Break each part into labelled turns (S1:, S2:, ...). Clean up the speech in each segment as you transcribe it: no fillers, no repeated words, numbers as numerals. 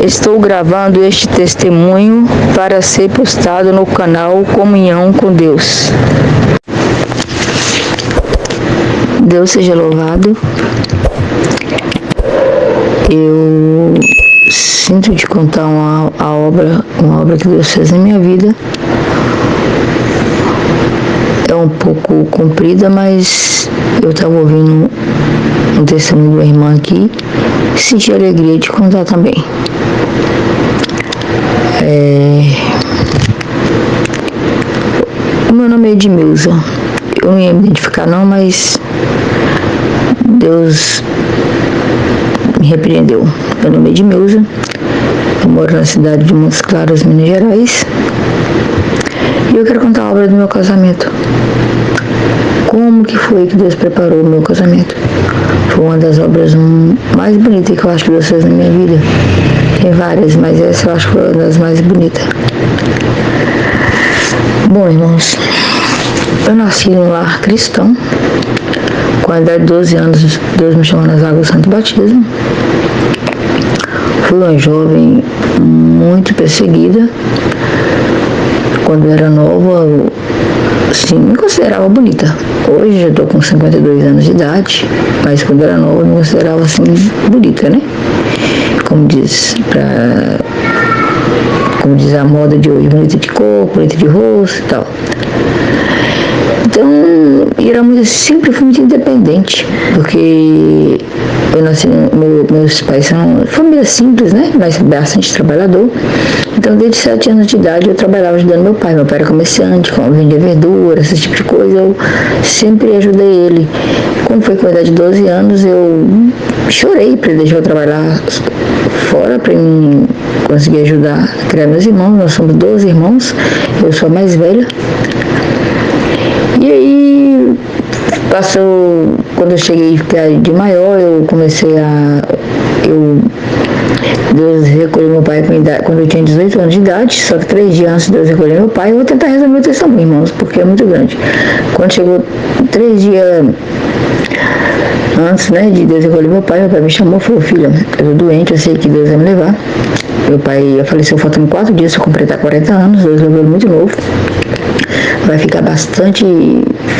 S1: Estou gravando este testemunho para ser postado no canal Comunhão com Deus. Deus seja louvado. Eu sinto te contar uma obra que Deus fez na minha vida. É um pouco comprida, mas eu estava ouvindo um testemunho de uma irmã aqui e senti alegria de contar também. O meu nome é Edmilza. Eu não ia me identificar não, mas Deus me repreendeu. Meu nome é Edmilza. Eu moro na cidade de Montes Claros, Minas Gerais. E eu quero contar a obra do meu casamento. Como que foi que Deus preparou o meu casamento? Foi uma das obras mais bonitas que eu acho que Deus fez na minha vida. Tem várias, mas essa eu acho que foi uma das mais bonitas. Bom, irmãos, eu nasci num lar cristão. Com a idade de 12 anos, Deus me chamou nas águas do Santo Batismo. Fui uma jovem muito perseguida. Quando eu era nova, sim, me considerava bonita. Hoje eu estou com 52 anos de idade, mas quando eu era nova eu me considerava assim bonita, né? Como diz a moda de hoje, bonita de corpo, bonita de rosto e tal. Então, sempre fui muito independente, porque eu nasci, meus pais são família simples, né? Mas bastante trabalhador. Então, desde 7 anos de idade, eu trabalhava ajudando meu pai. Meu pai era comerciante, vendia verdura, esse tipo de coisa. Eu sempre ajudei ele. Quando foi com a idade de 12 anos, eu chorei para ele deixar eu trabalhar fora, para mim conseguir ajudar a criar meus irmãos. Nós somos 12 irmãos, eu sou a mais velha. E aí, quando eu cheguei a ficar de maior, Deus recolheu meu pai quando eu tinha 18 anos de idade, só que 3 dias antes de Deus recolher meu pai. Eu vou tentar resumir o testemunho, irmãos, porque é muito grande. Quando chegou 3 dias antes, né, de Deus recolher meu pai me chamou e falou: filha, eu tô doente, eu sei que Deus vai me levar. Meu pai faleceu faltando 4 dias para completar 40 anos, Deus levou ele muito novo. Vai ficar bastante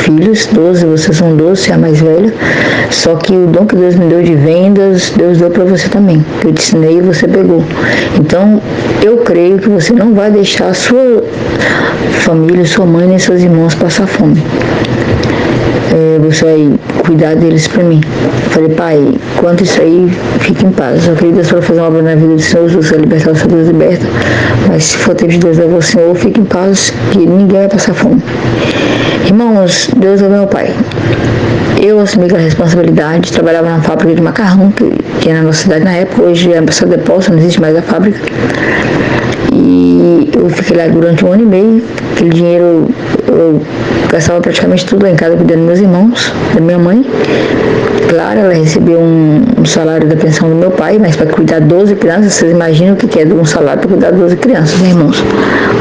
S1: filhos, 12, vocês são 12, você é a mais velha. Só que o dom que Deus me deu de vendas, Deus deu para você também. Eu te ensinei e você pegou. Então, eu creio que você não vai deixar a sua família, sua mãe nem seus irmãos passar fome. Você vai cuidar deles para mim. Eu falei: pai, quanto isso aí, fique em paz. Eu queria Deus para fazer uma obra na vida do Senhor, se você libertar, o Senhor Deus liberta. Mas se for tempo de Deus levar o Senhor, fique em paz, que ninguém vai passar fome. Irmãos, Deus é meu pai. Eu assumi a responsabilidade, trabalhava na fábrica de macarrão, que tinha na nossa cidade na época. Hoje é ambassada de depósito, não existe mais a fábrica. E eu fiquei lá durante 1 ano e meio. Aquele dinheiro eu gastava praticamente tudo lá em casa, cuidando dos meus irmãos, da minha mãe. Claro, ela recebeu um salário da pensão do meu pai, mas para cuidar de 12 crianças, vocês imaginam o que é um salário para cuidar de 12 crianças, né, irmãos?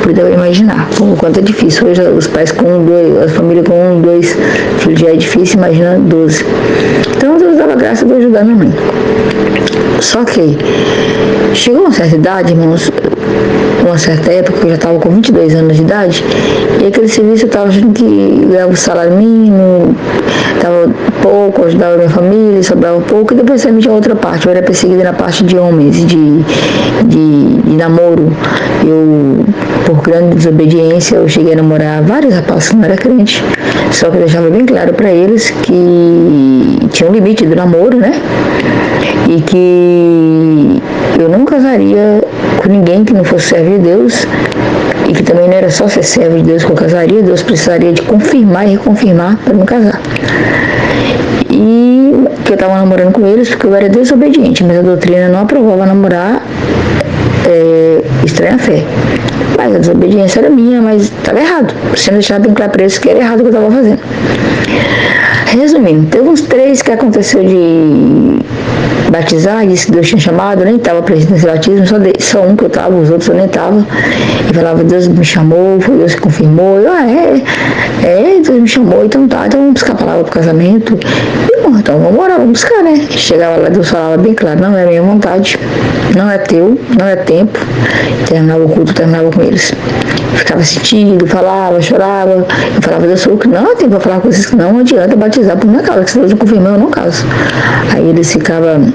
S1: Podem imaginar o quanto é difícil. Hoje os pais com 1, 2, a família com 1, 2 filhos já é difícil, imagina 12. Então Deus dava graça para ajudar minha mãe. Só que chegou uma certa idade, irmãos, uma certa época, eu já estava com 22 anos de idade, e aquele serviço eu estava achando que ganhava o salário mínimo, estava pouco, ajudava a minha família, sobrava pouco, e depois também tinha outra parte. Eu era perseguida na parte de homens, de namoro. Eu, por grande desobediência, eu cheguei a namorar vários rapazes que não eram crentes, só que eu deixava bem claro para eles que tinha um limite do namoro, né? E que eu não casaria com ninguém que não fosse servo de Deus, e que também não era só ser servo de Deus que eu casaria. Deus precisaria de confirmar e reconfirmar para não casar. E que eu estava namorando com eles porque eu era desobediente, mas a doutrina não aprovava namorar estranha fé. Mas a desobediência era minha, mas estava errado. Você não deixava bem claro para eles que era errado o que eu estava fazendo. Resumindo, teve uns 3 que aconteceu de batizar, disse que Deus tinha chamado, eu nem estava presente nesse batismo, só um que eu estava, os outros eu nem estava. E falava: Deus me chamou, foi Deus que confirmou. Eu: Deus me chamou, então tá, então vamos buscar a palavra para o casamento. E irmão, então vamos orar, vamos buscar, né? Chegava lá, Deus falava bem claro, não é minha vontade, não é teu, não é tempo. Terminava o culto, terminava com eles. Ficava sentindo, falava, chorava. Eu falava, Deus falou que não há tempo para falar com vocês, que não adianta batizar por minha causa, que se Deus não confirmar, eu não caso. Aí eles ficavam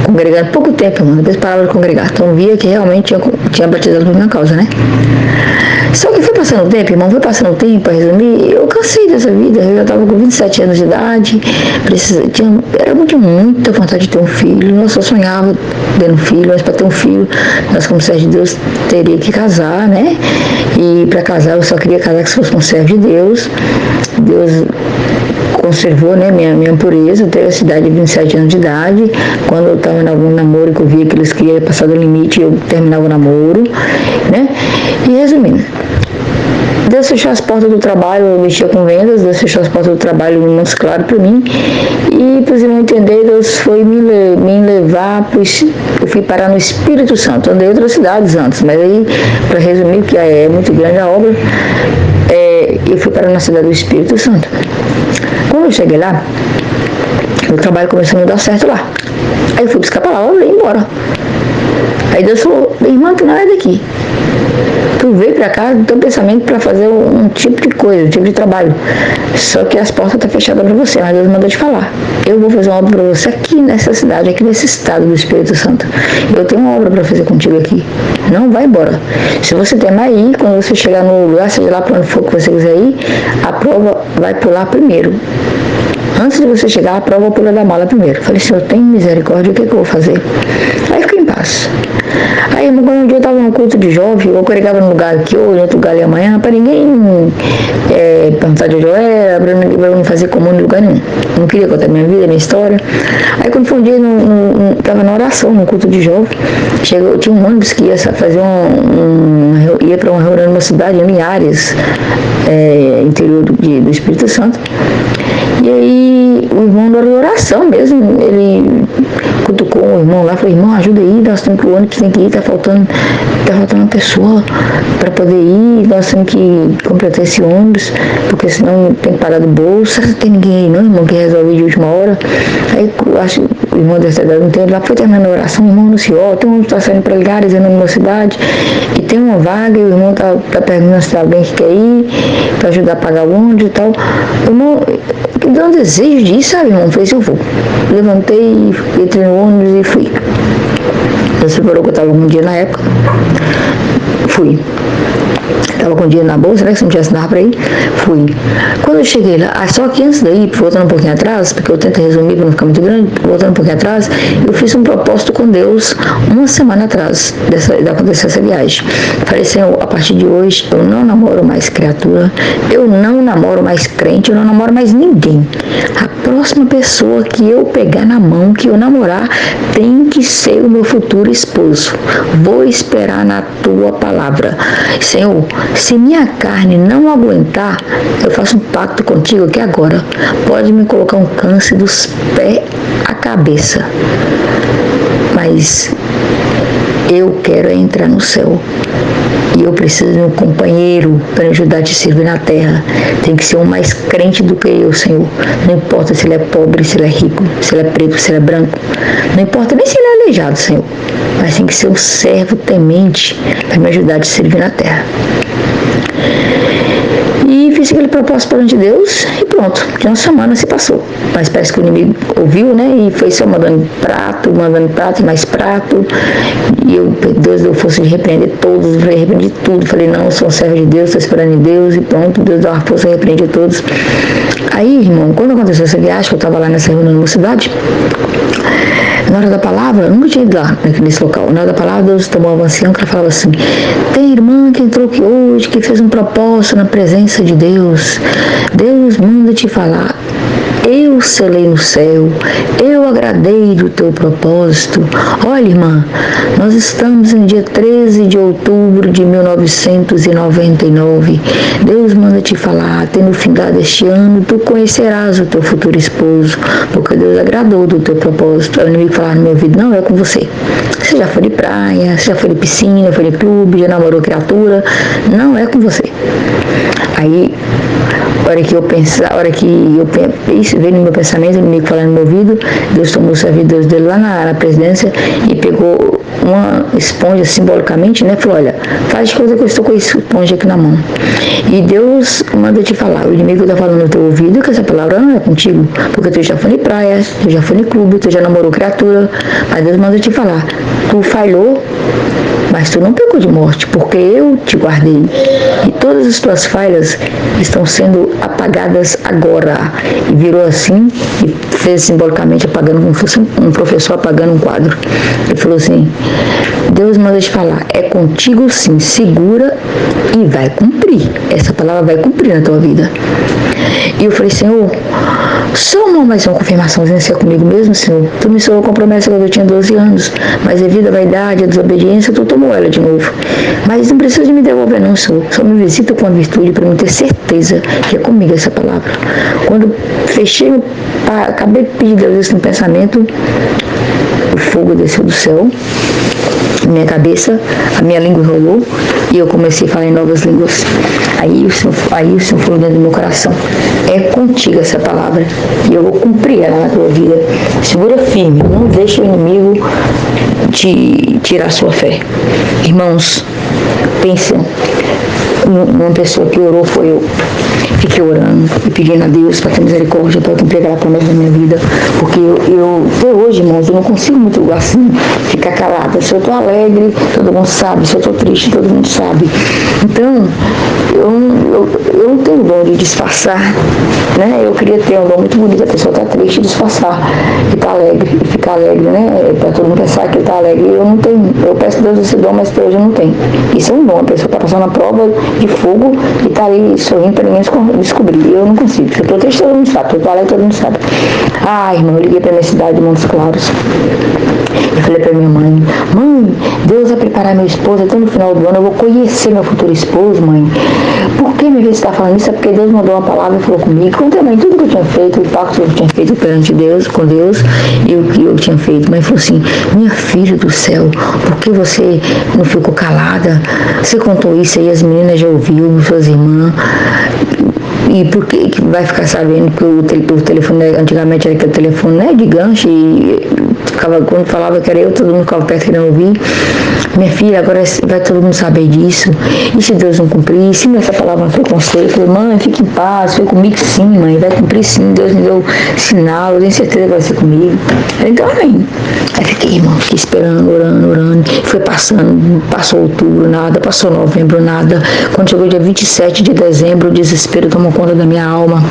S1: congregando pouco tempo, irmão, depois paravam de congregar. Então via que realmente tinha batizado por minha causa, né? Só que foi passando o tempo, irmão, para resumir, eu cansei dessa vida. Eu já estava com 27 anos de idade, era muita vontade de ter um filho. Nós só sonhava tendo um filho, mas para ter um filho, nós como servos de Deus teria que casar, né? E para casar eu só queria casar que se fosse um servo de Deus. Deus conservou, né, minha pureza até a idade de 27 anos de idade. Quando eu estava em algum namoro que eu via que eles queriam passar do limite, eu terminava o namoro, né? E resumindo, Deus fechou as portas do trabalho, eu mexia com vendas, Deus fechou as portas do trabalho muito claro para mim. E para vocês não entenderem, Deus foi me levar, eu fui parar no Espírito Santo. Andei em outras cidades antes, mas aí, para resumir, que é muito grande a obra, eu fui parar na cidade do Espírito Santo. Quando eu cheguei lá, o trabalho começou a não dar certo lá. Aí eu fui buscar a palavra e ir embora. Aí Deus falou, irmã, tu não é daqui. Tu veio pra cá do teu pensamento para fazer um tipo de coisa, um tipo de trabalho. Só que as portas estão fechadas para você, mas Deus mandou te falar. Eu vou fazer uma obra para você aqui nessa cidade, aqui nesse estado do Espírito Santo. Eu tenho uma obra para fazer contigo aqui. Não vai embora. Se você temer ir, quando você chegar no lugar, seja lá para onde for que você quiser ir, a prova vai pular primeiro. Antes de você chegar, a prova pula da mala primeiro. Falei, Senhor, tem misericórdia, o que eu vou fazer? Aí fiquei em paz. Aí, quando um dia eu estava no culto de jovem, eu congregava num lugar aqui, ou em outro lugar ali amanhã, para ninguém perguntar de onde eu era, para eu não fazer comum em lugar nenhum. Não queria contar minha vida, minha história. Aí, quando foi um dia, eu estava na oração, no culto de jovem, tinha um ônibus que ia fazer ia para uma reunião numa cidade, em Linhares, interior do Espírito Santo. E aí, o irmão da oração mesmo, ele cutucou o irmão lá, falou, irmão, ajuda aí, nós temos que o ônibus tem que ir, tá faltando uma pessoa para poder ir, nós temos que completar esse ônibus, porque senão tem que pagar do bolso. Não tem ninguém aí não, irmão, que resolve de última hora. Aí, eu acho que o irmão dessa cidade não tem, lá foi terminando a oração, o irmão anunciou, tem um ônibus que está saindo para Linhares, indo numa cidade, e tem uma vaga, e o irmão tá perguntando se tem alguém que quer ir, para ajudar a pagar o ônibus e tal. O irmão, que deu um desejo disso, sabe, irmão? Falei, eu vou. Levantei, entrei no ônibus e fui. Deus preparou que eu estava com um dia na época. Fui. Estava com dinheiro na bolsa, né? Que se não tivesse nada para ir, fui. Quando eu cheguei lá, só que antes daí, voltando um pouquinho atrás, porque eu tento resumir para não ficar muito grande, voltando um pouquinho atrás, eu fiz um propósito com Deus uma semana atrás de acontecer essa viagem. Falei, Senhor, a partir de hoje eu não namoro mais criatura, eu não namoro mais crente, eu não namoro mais ninguém. A próxima pessoa que eu pegar na mão, que eu namorar, tem que ser o meu futuro esposo. Vou esperar na tua palavra. Senhor, se minha carne não aguentar, eu faço um pacto contigo que agora pode me colocar um câncer dos pés à cabeça. Mas eu quero entrar no céu. E eu preciso de um companheiro para ajudar a te servir na terra. Tem que ser um mais crente do que eu, Senhor. Não importa se ele é pobre, se ele é rico, se ele é preto, se ele é branco. Não importa nem se ele é aleijado, Senhor. Mas tem que ser um servo temente para me ajudar a te servir na terra. E fiz aquele propósito perante Deus e pronto, de uma semana se passou. Mas parece que o inimigo ouviu, né? E foi só mandando prato e mais prato. E Deus deu força de repreender todos, repreendi tudo. Falei, não, eu sou um servo de Deus, estou esperando em Deus e pronto, Deus deu uma força, repreendi todos. Aí, irmão, quando aconteceu essa viagem, que eu estava lá nessa reunião numa cidade, na hora da palavra, eu nunca tinha ido lá nesse local. Na hora da palavra, Deus tomou uma ancião que falava assim, tem irmã que entrou aqui hoje, que fez um propósito na presença de Deus. Deus manda te falar. Eu selei no céu, eu agradei do teu propósito. Olha, irmã, nós estamos no dia 13 de outubro de 1999. Deus manda te falar, tendo findado este ano, tu conhecerás o teu futuro esposo, porque Deus agradou do teu propósito. O inimigo falava no meu ouvido, não é com você. Você já foi de praia, você já foi de piscina, foi de clube, já namorou criatura, não é com você. Aí A hora que eu pensar, a hora que isso veio no meu pensamento, o inimigo falando no meu ouvido, Deus tomou o servidor dele lá na presidência e pegou uma esponja simbolicamente, né? Falou, olha, faz coisa que eu estou com essa esponja aqui na mão. E Deus manda te falar, o inimigo está falando no teu ouvido que essa palavra não é contigo, porque tu já foi em praia, tu já foi em clube, tu já namorou criatura, mas Deus manda te falar, tu falhou, mas tu não pecou de morte, porque eu te guardei. E todas as tuas falhas estão sendo apagadas agora. E virou assim, e fez simbolicamente apagando, como se fosse um professor apagando um quadro. Ele falou assim, Deus manda te falar, é contigo sim, segura e vai cumprir. Essa palavra vai cumprir na tua vida. E eu falei, Senhor, só mais uma confirmaçãozinha se é comigo mesmo, Senhor. Tu me soou com promessa quando eu tinha 12 anos, mas devido à vaidade, à desobediência, tu tomou ela de novo. Mas não precisa de me devolver não, Senhor. Só me visita com a virtude para eu ter certeza que é comigo essa palavra. Quando fechei, acabei de pedir a Deus no pensamento, o fogo desceu do céu, minha cabeça, a minha língua enrolou e eu comecei a falar em novas línguas. Aí o Senhor falou dentro do meu coração, é contigo essa palavra e eu vou cumprir ela na tua vida. Segura firme, não deixe o inimigo te tirar sua fé. Irmãos, pensem, uma pessoa que orou foi eu. Fiquei orando e pedindo a Deus para ter misericórdia, para cumprir aquela promessa da minha vida, porque eu até hoje, irmãos, eu não consigo muito assim, ficar calada. Se eu estou alegre, todo mundo sabe, se eu estou triste, todo mundo sabe. Então, eu não tenho o dom de disfarçar, né? Eu queria ter um dom muito bonito, a pessoa está triste, disfarçar, e tá alegre, e ficar alegre, né? Para todo mundo pensar que ele está alegre. Eu não tenho, eu peço a Deus esse dom, mas até hoje eu não tenho. Isso é um dom, a pessoa está passando a prova de fogo e está ali sorrindo para ninguém descobrir. Eu não consigo. Se eu estou triste, todo mundo sabe. Se eu estou alegre, todo mundo sabe. Irmão, eu liguei para minha cidade de Montes Claros. Eu falei para minha mãe, Deus vai preparar meu esposo até no final do ano, eu vou conhecer meu futuro esposo, mãe. Por que minha vez está falando isso? É porque Deus mandou uma palavra e falou comigo. Contei, mãe, tudo que eu tinha feito, o pacto que eu tinha feito perante Deus, com Deus, e o que eu tinha feito. Mãe falou assim, minha filha do céu, por que você não ficou calada? Você contou isso aí, as meninas já ouviram, suas irmãs. E por que vai ficar sabendo que o telefone antigamente era aquele telefone, né, de gancho, e quando falava que era eu, todo mundo ficava perto querendo ouvir. Minha filha, agora vai todo mundo saber disso. E se Deus não cumprir? Se essa palavra não foi conselho, eu falei, mãe, fique em paz, foi comigo sim, mãe, vai cumprir sim, Deus me deu sinal, eu tenho certeza que vai ser comigo. Então, amém. Aí fiquei, irmão, fiquei esperando, orando. Foi passando, passou outubro, nada, passou novembro, nada. Quando chegou dia 27 de dezembro, o desespero tomou conta da minha alma.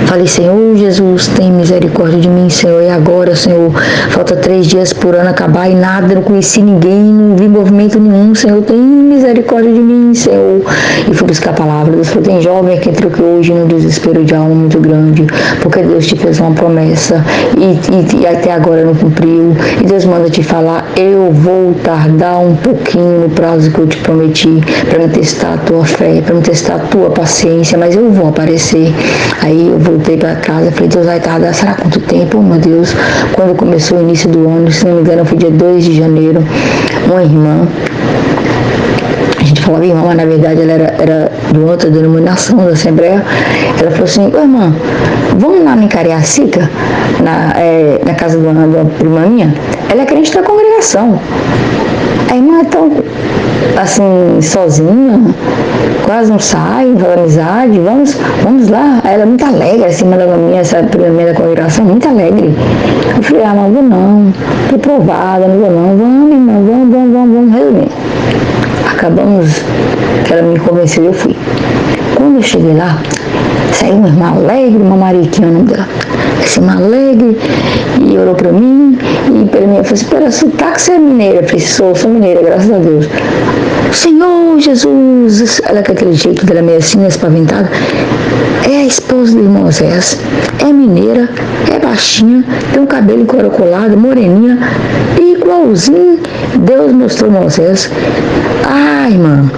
S1: Falei, Senhor Jesus, tem misericórdia de mim, Senhor. E agora, Senhor, falta 3 dias por ano acabar e nada, não conheci ninguém, não vi movimento nenhum, Senhor, tem misericórdia de mim, Senhor. E fui buscar a palavra. Deus falou, tem jovem que entrou aqui hoje num desespero de alma muito grande, porque Deus te fez uma promessa e até agora não cumpriu. E Deus manda te falar, eu vou tardar um pouquinho no prazo que eu te prometi, para me testar a tua fé, para me testar a tua paciência, mas eu vou aparecer. Aí eu voltei para casa, falei, Deus vai tardar, será quanto tempo? Oh, meu Deus, quando começou o início do ano, se não me engano foi dia 2 de janeiro, uma irmã, a gente falava irmã, mas na verdade ela era de outra denominação da Assembleia, ela falou assim, ô irmã, vamos lá em Cariacica, na casa de uma prima minha, ela é crente da congregação. A irmã é tão, assim, sozinha, quase não sai, não faz amizade, vamos lá. Ela é muito alegre, assim, uma da minha, essa prima minha da congregação, muito alegre. Eu falei, não vou não, tô provada, não vou não, vamos, irmã, vamos, resumindo. Acabamos, que ela me convenceu e eu fui. Quando eu cheguei lá, saiu uma irmã alegre, uma Mariquinha, o nome dela. Essa irmã alegre, e orou pra mim, e pela minha, eu falei assim, pera, sotaque você é mineira? Eu falei, sou mineira, graças a Deus. Senhor Jesus, ela com aquele jeito dela meio assim, espaventada, é a esposa do irmão Zés, é mineira, é baixinha, tem um cabelo encorocolado, moreninha, igualzinho Deus mostrou Moisés. Irmã,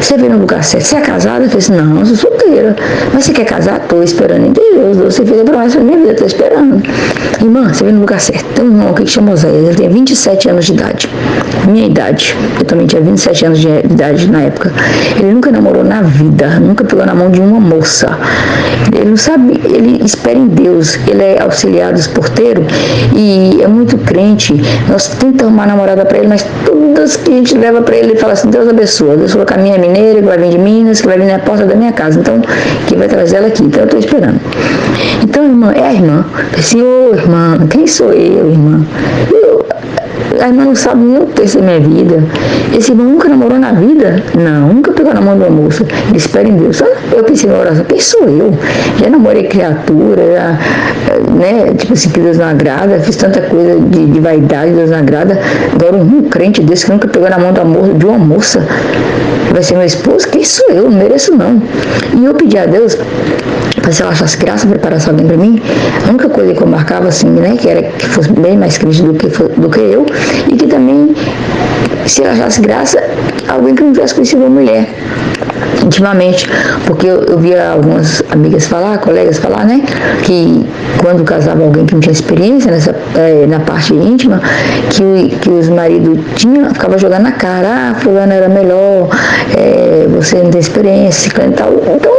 S1: Você veio no lugar certo. Você é casada? Eu falei assim, não, eu sou solteira. Mas você quer casar? Estou esperando em Deus. Você fez a promessa da minha vida, estou esperando. Irmã, você veio no lugar certo. Tem um irmão aqui que chama Oséias, ele tem 27 anos de idade. Minha idade. Eu também tinha 27 anos de idade na época. Ele nunca namorou na vida, nunca pegou na mão de uma moça. Ele não sabe, ele espera em Deus. Ele é auxiliar dos porteiros e é muito crente. Nós tentamos arrumar namorada para ele, mas todas que a gente leva para ele, ele fala assim, Deus abençoa. Deus falou que a minha é mineira, que vai vir de Minas, que vai vir na porta da minha casa. Então, que vai trazer ela aqui. Então, eu estou esperando. Então, irmã, é a irmã. Assim, ô irmã, quem sou eu, irmã? A irmã não sabe nem o texto da minha vida. Esse irmão nunca namorou na vida? Não, nunca pegou na mão de uma moça. Ele espera em Deus. Eu pensei na oração, quem sou eu? Já namorei criatura, já, né? Tipo assim, que Deus não agrada, fiz tanta coisa de vaidade, Deus não agrada. Agora um crente desse que nunca pegou na mão de uma moça vai ser meu esposo? Quem sou eu? Não mereço não. E eu pedi a Deus para se ela achasse graça, preparasse alguém para mim. A única coisa que eu marcava assim, né, que era que fosse bem mais crente do que eu, e que também, se ela achasse graça, alguém que não tivesse conhecido uma mulher intimamente, porque eu via algumas amigas falar, colegas falar, né, que quando casava alguém que não tinha experiência na parte íntima, que os maridos ficava jogando na cara, fulano era melhor, você não tem experiência, e tal. Então,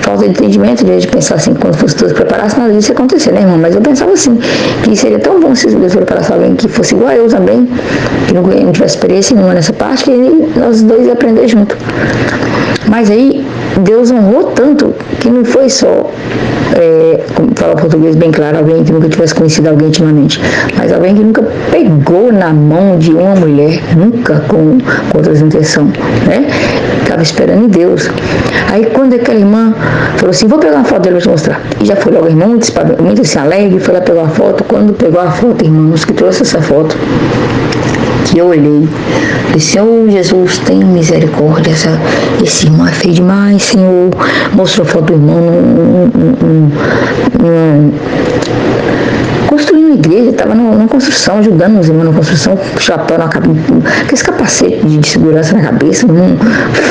S1: falta de entendimento, de pensar assim, quando fosse todos preparados, nada disso ia acontecer, né, irmão? Mas eu pensava assim, que seria tão bom se Deus preparasse alguém que fosse igual a eu também, que não tivesse experiência nenhuma nessa parte, que nós dois iam aprender junto. Mas aí, Deus honrou tanto que não foi só, como fala o português bem claro, alguém que nunca tivesse conhecido alguém intimamente, mas alguém que nunca pegou na mão de uma mulher, nunca com outras intenções, né? Estava esperando em Deus. Aí quando aquela irmã falou assim, vou pegar uma foto dele para te mostrar. E já foi logo a irmã, muito assim, alegre, foi lá pegar a foto. Quando pegou a foto, irmãos, que trouxe essa foto, que eu olhei, falei, Senhor Jesus, tem misericórdia, esse irmão é feio demais, Senhor. Mostrou a foto do irmão construindo uma igreja, estava numa construção, ajudando os irmãos na construção, com chapéu na cabeça, aquele capacete de segurança na cabeça, irmão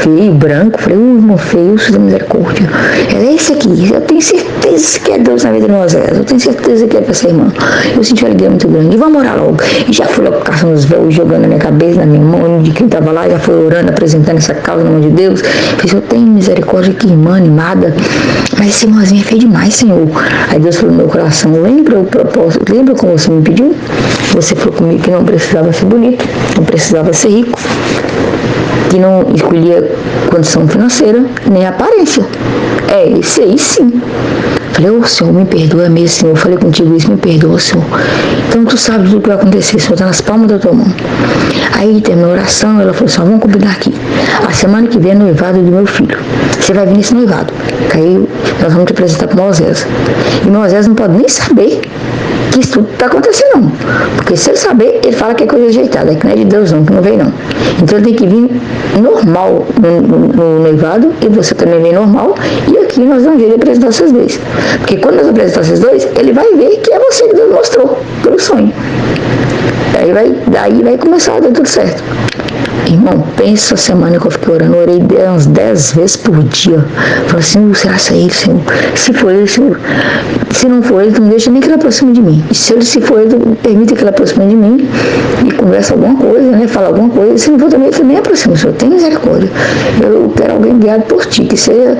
S1: feio, branco. Falei, irmão feio, Senhor da misericórdia. É esse aqui, eu tenho certeza que é Deus na vida de nós, eu tenho certeza que é para essa irmã. Eu senti uma alegria muito grande, e vamos orar logo. E já fui logo caçando os véus, jogando na minha cabeça, na minha mão, de quem estava lá, já foi orando, apresentando essa causa no nome de Deus. Falei, eu tenho misericórdia, que irmã animada, mas esse irmãzinho é feio demais, Senhor. Aí Deus falou no meu coração, lembra o propósito, lembra como você me pediu? Você falou comigo que não precisava ser bonito, não precisava ser rico, que não escolhia condição financeira, nem aparência. É esse aí sim. Falei, Senhor, me perdoa mesmo, Senhor. Eu falei contigo isso, me perdoa, Senhor. Então tu sabe tudo que vai acontecer, Senhor, tá nas palmas da tua mão. Aí terminou a oração, ela falou assim, vamos combinar aqui. A semana que vem é noivado do meu filho. Você vai vir nesse noivado. Aí nós vamos te apresentar para o Moisés. E Moisés não pode nem saber que isso tudo está acontecendo, não. Porque se ele saber, ele fala que é coisa ajeitada, que não é de Deus não, que não veio não. Então ele tem que vir normal no noivado, e você também vem normal, e aqui nós vamos vir apresentar vocês dois. Porque quando nós apresentar vocês dois, ele vai ver que é você que Deus mostrou pelo sonho. Daí vai começar a dar tudo certo. Irmão, pensa a semana que eu fiquei orando, orei umas 10 vezes por dia. Falei assim, será que é ele, Senhor? Se for ele, Senhor. Se não for ele, não deixa nem que ele aproxime de mim. E se for ele, permita que ele aproxime de mim e conversa alguma coisa, né? Fala alguma coisa. Se não for também, ele também aproxima. Senhor, tem misericórdia. Eu quero alguém guiado por ti. Que seja,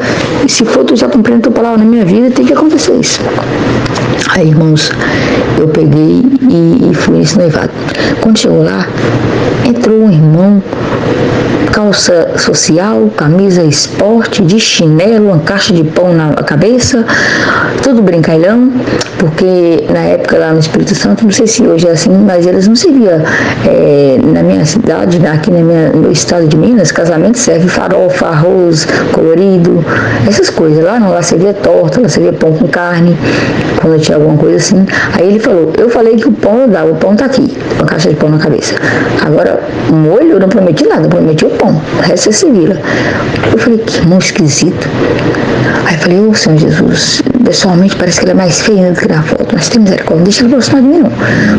S1: se for tu já cumprindo tua palavra na minha vida, tem que acontecer isso. Aí, irmãos, eu peguei e fui nesse noivado. Quando chegou lá, entrou um irmão, calça social, camisa esporte, de chinelo, uma caixa de pão na cabeça, tudo brincalhão, porque na época lá no Espírito Santo, não sei se hoje é assim, mas eles não serviam na minha cidade, aqui no estado de Minas, casamento serve farofa, arroz colorido, essas coisas. Lá não, lá servia torta, lá servia pão com carne, quando tinha alguma coisa assim. Aí ele falou, eu falei que o pão eu dava, o pão tá aqui, uma caixa de pão na cabeça. Agora, o molho eu não prometi nada, eu prometi o pão, o resto você se vira. Eu falei, que irmão esquisito. Aí eu falei, Senhor Jesus, pessoalmente parece que ela é mais feia do que na foto, mas tem misericórdia, deixa ela aproximar de mim não.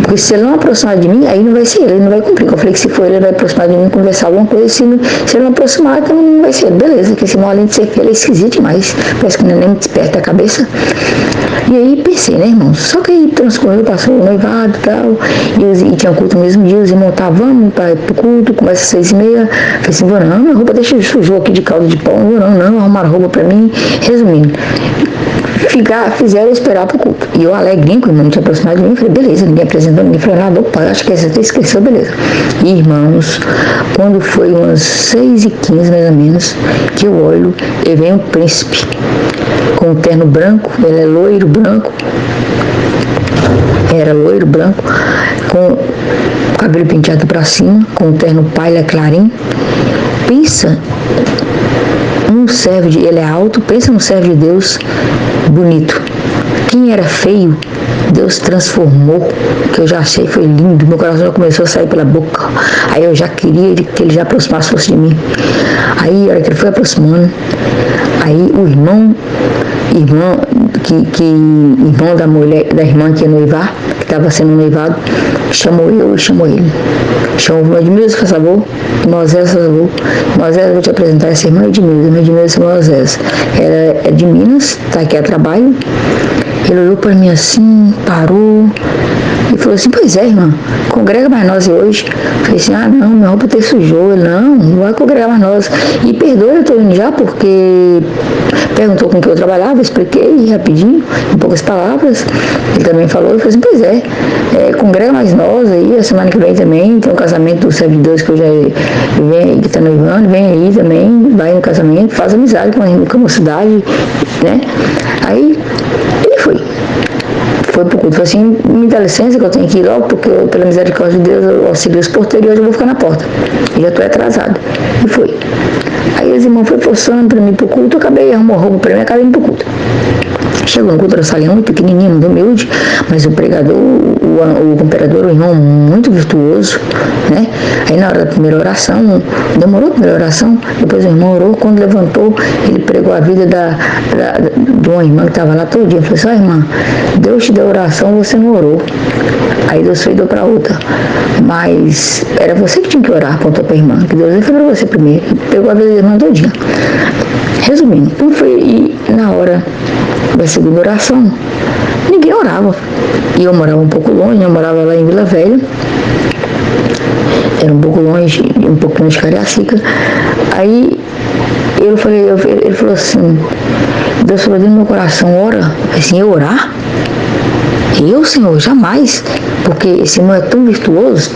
S1: Porque se ele não aproximar de mim, aí não vai ser ele não vai cumprir. Eu falei que se for ele vai aproximar de mim, conversar alguma coisa, se ele não aproximar, então não vai ser ele. Beleza, que esse mal, além de ser feio, ele é esquisito demais, parece que não é nem desperta a cabeça. E aí pensei, né, irmãos? Só que aí transcorreu, passou o noivado e tal, e tinha culto no mesmo dia, os irmãos estavam, vamos pro culto, começa às 6h30. Falei assim, vou não, minha roupa deixa sujou aqui de caldo de pão, vou não, arrumaram roupa pra mim. Resumindo, fizeram eu esperar pro culto. E eu alegrinho, que o irmão não tinha aproximado de mim, falei, beleza, ninguém apresentou, ninguém falou nada, opa, acho que essa até esqueceu, beleza. E, irmãos, quando foi umas 6h15, mais ou menos, que eu olho, e vem um príncipe, com um terno branco, ele é loiro, branco, era loiro, branco, com o cabelo penteado pra cima, com um terno palha clarim. Pensa um servo de, ele é alto, pensa num servo de Deus bonito. Quem era feio, Deus transformou, que eu já achei foi lindo, meu coração já começou a sair pela boca. Aí eu já queria que ele já aproximasse fosse de mim. Aí a hora que ele foi aproximando, aí o irmão da mulher, da irmã que ia noivar, que estava sendo noivado, chamou eu e chamou ele. Chamou Edmilson, faz favor, Moisés, faz favor. Moisés, eu vou te apresentar essa irmã Edmilson Moisés. Ela é de Minas, está aqui a trabalho. Ele olhou para mim assim, parou e falou assim, pois é, irmã, congrega mais nós hoje. Eu falei assim, não, minha roupa até sujou. Ele, não vai congregar mais nós. E perdoa, eu estou indo já, porque perguntou com quem eu trabalhava, eu expliquei rapidinho, em poucas palavras. Ele também falou, ele falou assim, pois é, congrega mais nós aí, a semana que vem também, tem um casamento dos servidores que eu já vem, que está noivando, vem aí também, vai no casamento, faz amizade com a mocidade, né? Aí ele foi pro culto, falou assim, me dá licença que eu tenho que ir logo, porque eu, pela misericórdia de Deus, eu auxilio os porteiros e hoje eu vou ficar na porta. E já estou atrasado. E foi. Aí os irmãos foram forçando para mim pro culto, eu acabei arrumando roupa para mim e acabei indo pro culto. Chegou no culto, era salinha muito pequenininho, muito humilde, mas o pregador, o imperador, o irmão muito virtuoso, né? Aí na hora da primeira oração, demorou a primeira oração, depois o irmão orou, quando levantou, ele pregou a vida de uma irmã que estava lá todo dia. Falou assim, irmã, Deus te deu oração, você não orou. Aí Deus foi e deu para outra. Mas era você que tinha que orar, apontou para a irmã, que Deus foi para você primeiro. E pegou a vida da irmã todinha. Resumindo, então foi na hora da segunda oração, ninguém orava. E eu morava um pouco longe, eu morava lá em Vila Velha, era um pouco longe de Cariacica. Aí ele falou assim, Deus falou dentro do meu coração, ora. Assim, eu orar? Eu, Senhor, jamais, porque esse irmão é tão virtuoso,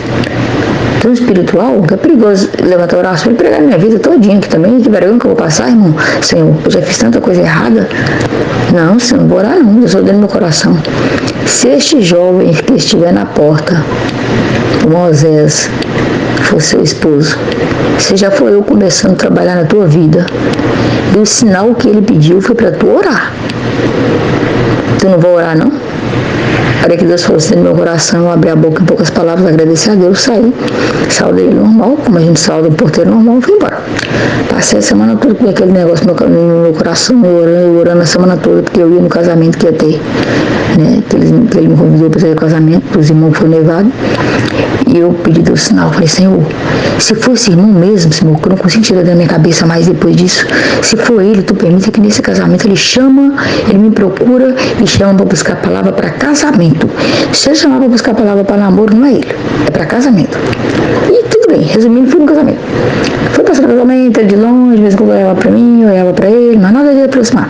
S1: tão espiritual, que é perigoso levantar o braço para ele pregar minha vida todinha aqui também. Que vergonha que eu vou passar, irmão. Senhor, eu já fiz tanta coisa errada. Não, Senhor, não vou orar não, eu sou dentro do meu coração. Se este jovem que estiver na porta, o Moisés, for seu esposo, se já foi eu começando a trabalhar na tua vida, e o sinal que ele pediu foi para tu orar. Tu não vai orar não? A hora que Deus falou assim no meu coração, eu abri a boca em poucas palavras, agradeci a Deus, saí. Saudei normal, como a gente sauda o porteiro normal, fui embora. Passei a semana toda com aquele negócio no meu coração, orando a semana toda, porque eu ia no casamento que ia ter, né? Que ele me convidou para ter o casamento, os irmãos foram levados. E eu pedi Deus sinal, falei, Senhor, se for esse irmão mesmo, Senhor, que eu não consigo tirar da minha cabeça mais depois disso, se for ele, tu permite que nesse casamento ele chama, ele me procura e chama para buscar a palavra para casamento. Se ele chamar para buscar a palavra para namoro, não é ele, é para casamento. E tudo bem, resumindo, fui no casamento. Fui passar no casamento, ele de longe, de vez em quando eu olhava para mim, eu olhava para ele, mas nada de aproximar.